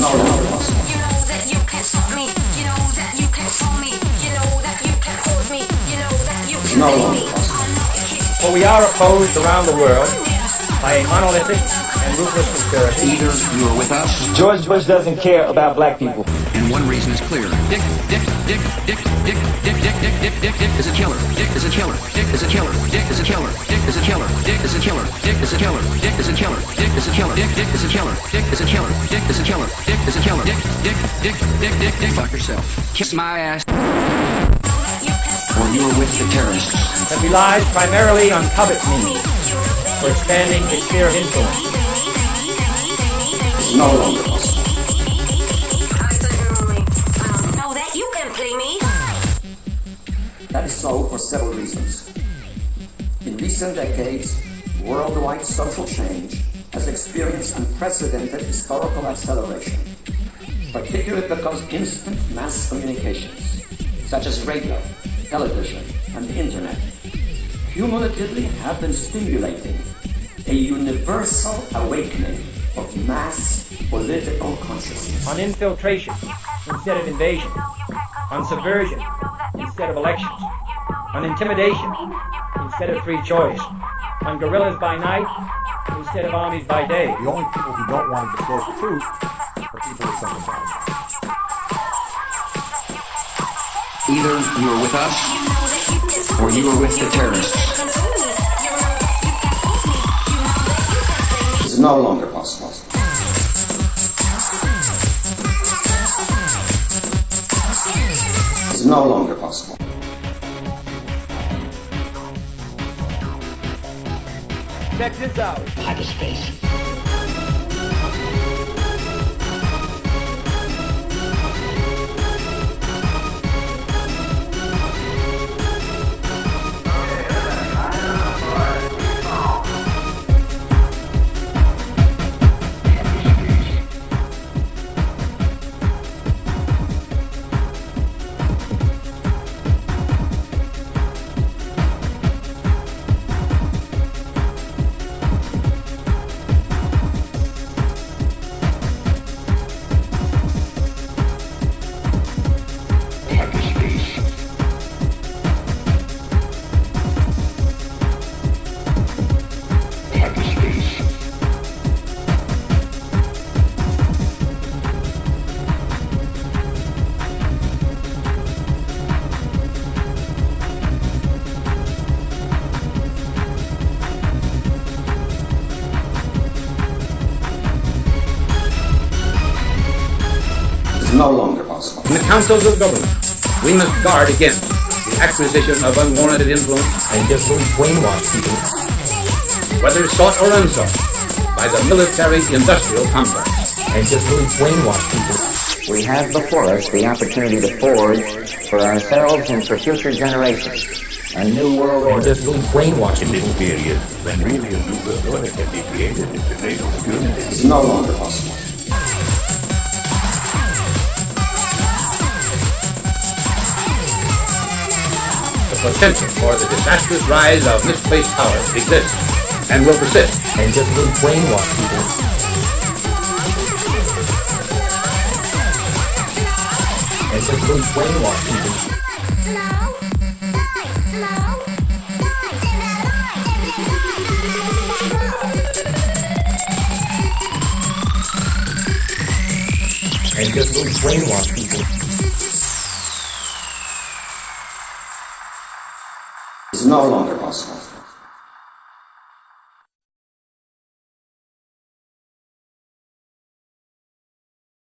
no longer possible. You know that you can't stop me. You know that you can't stop me. You know that you can't hold me. You know that you It's can't no leave longer me. possible. For we are opposed around the world by a monolithic and ruthless conspiracy. Either you are with us, George Bush doesn't care about black people. and one reason is clear. Dick is a killer. Dick is a killer. Dick is a killer. Dick is a killer. Dick is a killer. Dick is a killer. Dick is a killer. Dick is a killer. Dick is a killer. Dick is a killer. Dick is a killer. Dick is a killer. Dick is a killer. Dick. Fuck yourself. Kiss my ass. Or you are with the terrorists. That relies primarily on covert means for expanding its sphere of influence. It's no longer possible. Know that you can play me. That is so for several reasons. In recent decades, worldwide social change has experienced unprecedented historical acceleration, particularly because instant mass communications, such as radio, television, and the internet, cumulatively have been stimulating a universal awakening of mass political consciousness. On infiltration instead of invasion. On subversion instead of elections. On intimidation instead of free choice. On guerrillas by night instead of armies by day. The only people who don't want to disclose the truth are people with something to hide. Either you are with us, or you are with the terrorists. It's no longer possible. It's no longer possible. Check this out. Hyperspace. councils of government, we must guard against the acquisition of unwarranted influence and just really brainwash people, whether sought or unsought, by the military-industrial complex, and just really brainwash people. We have before us the opportunity to forge for ourselves and for future generations a new world order. And just really brainwash in this period when really a new world order can be created in the name of humanity. It's no longer possible. The potential for the disastrous rise of misplaced power exists and will persist. And just really brainwash people. And just really brainwash people. And just really brainwash people. It's no longer possible.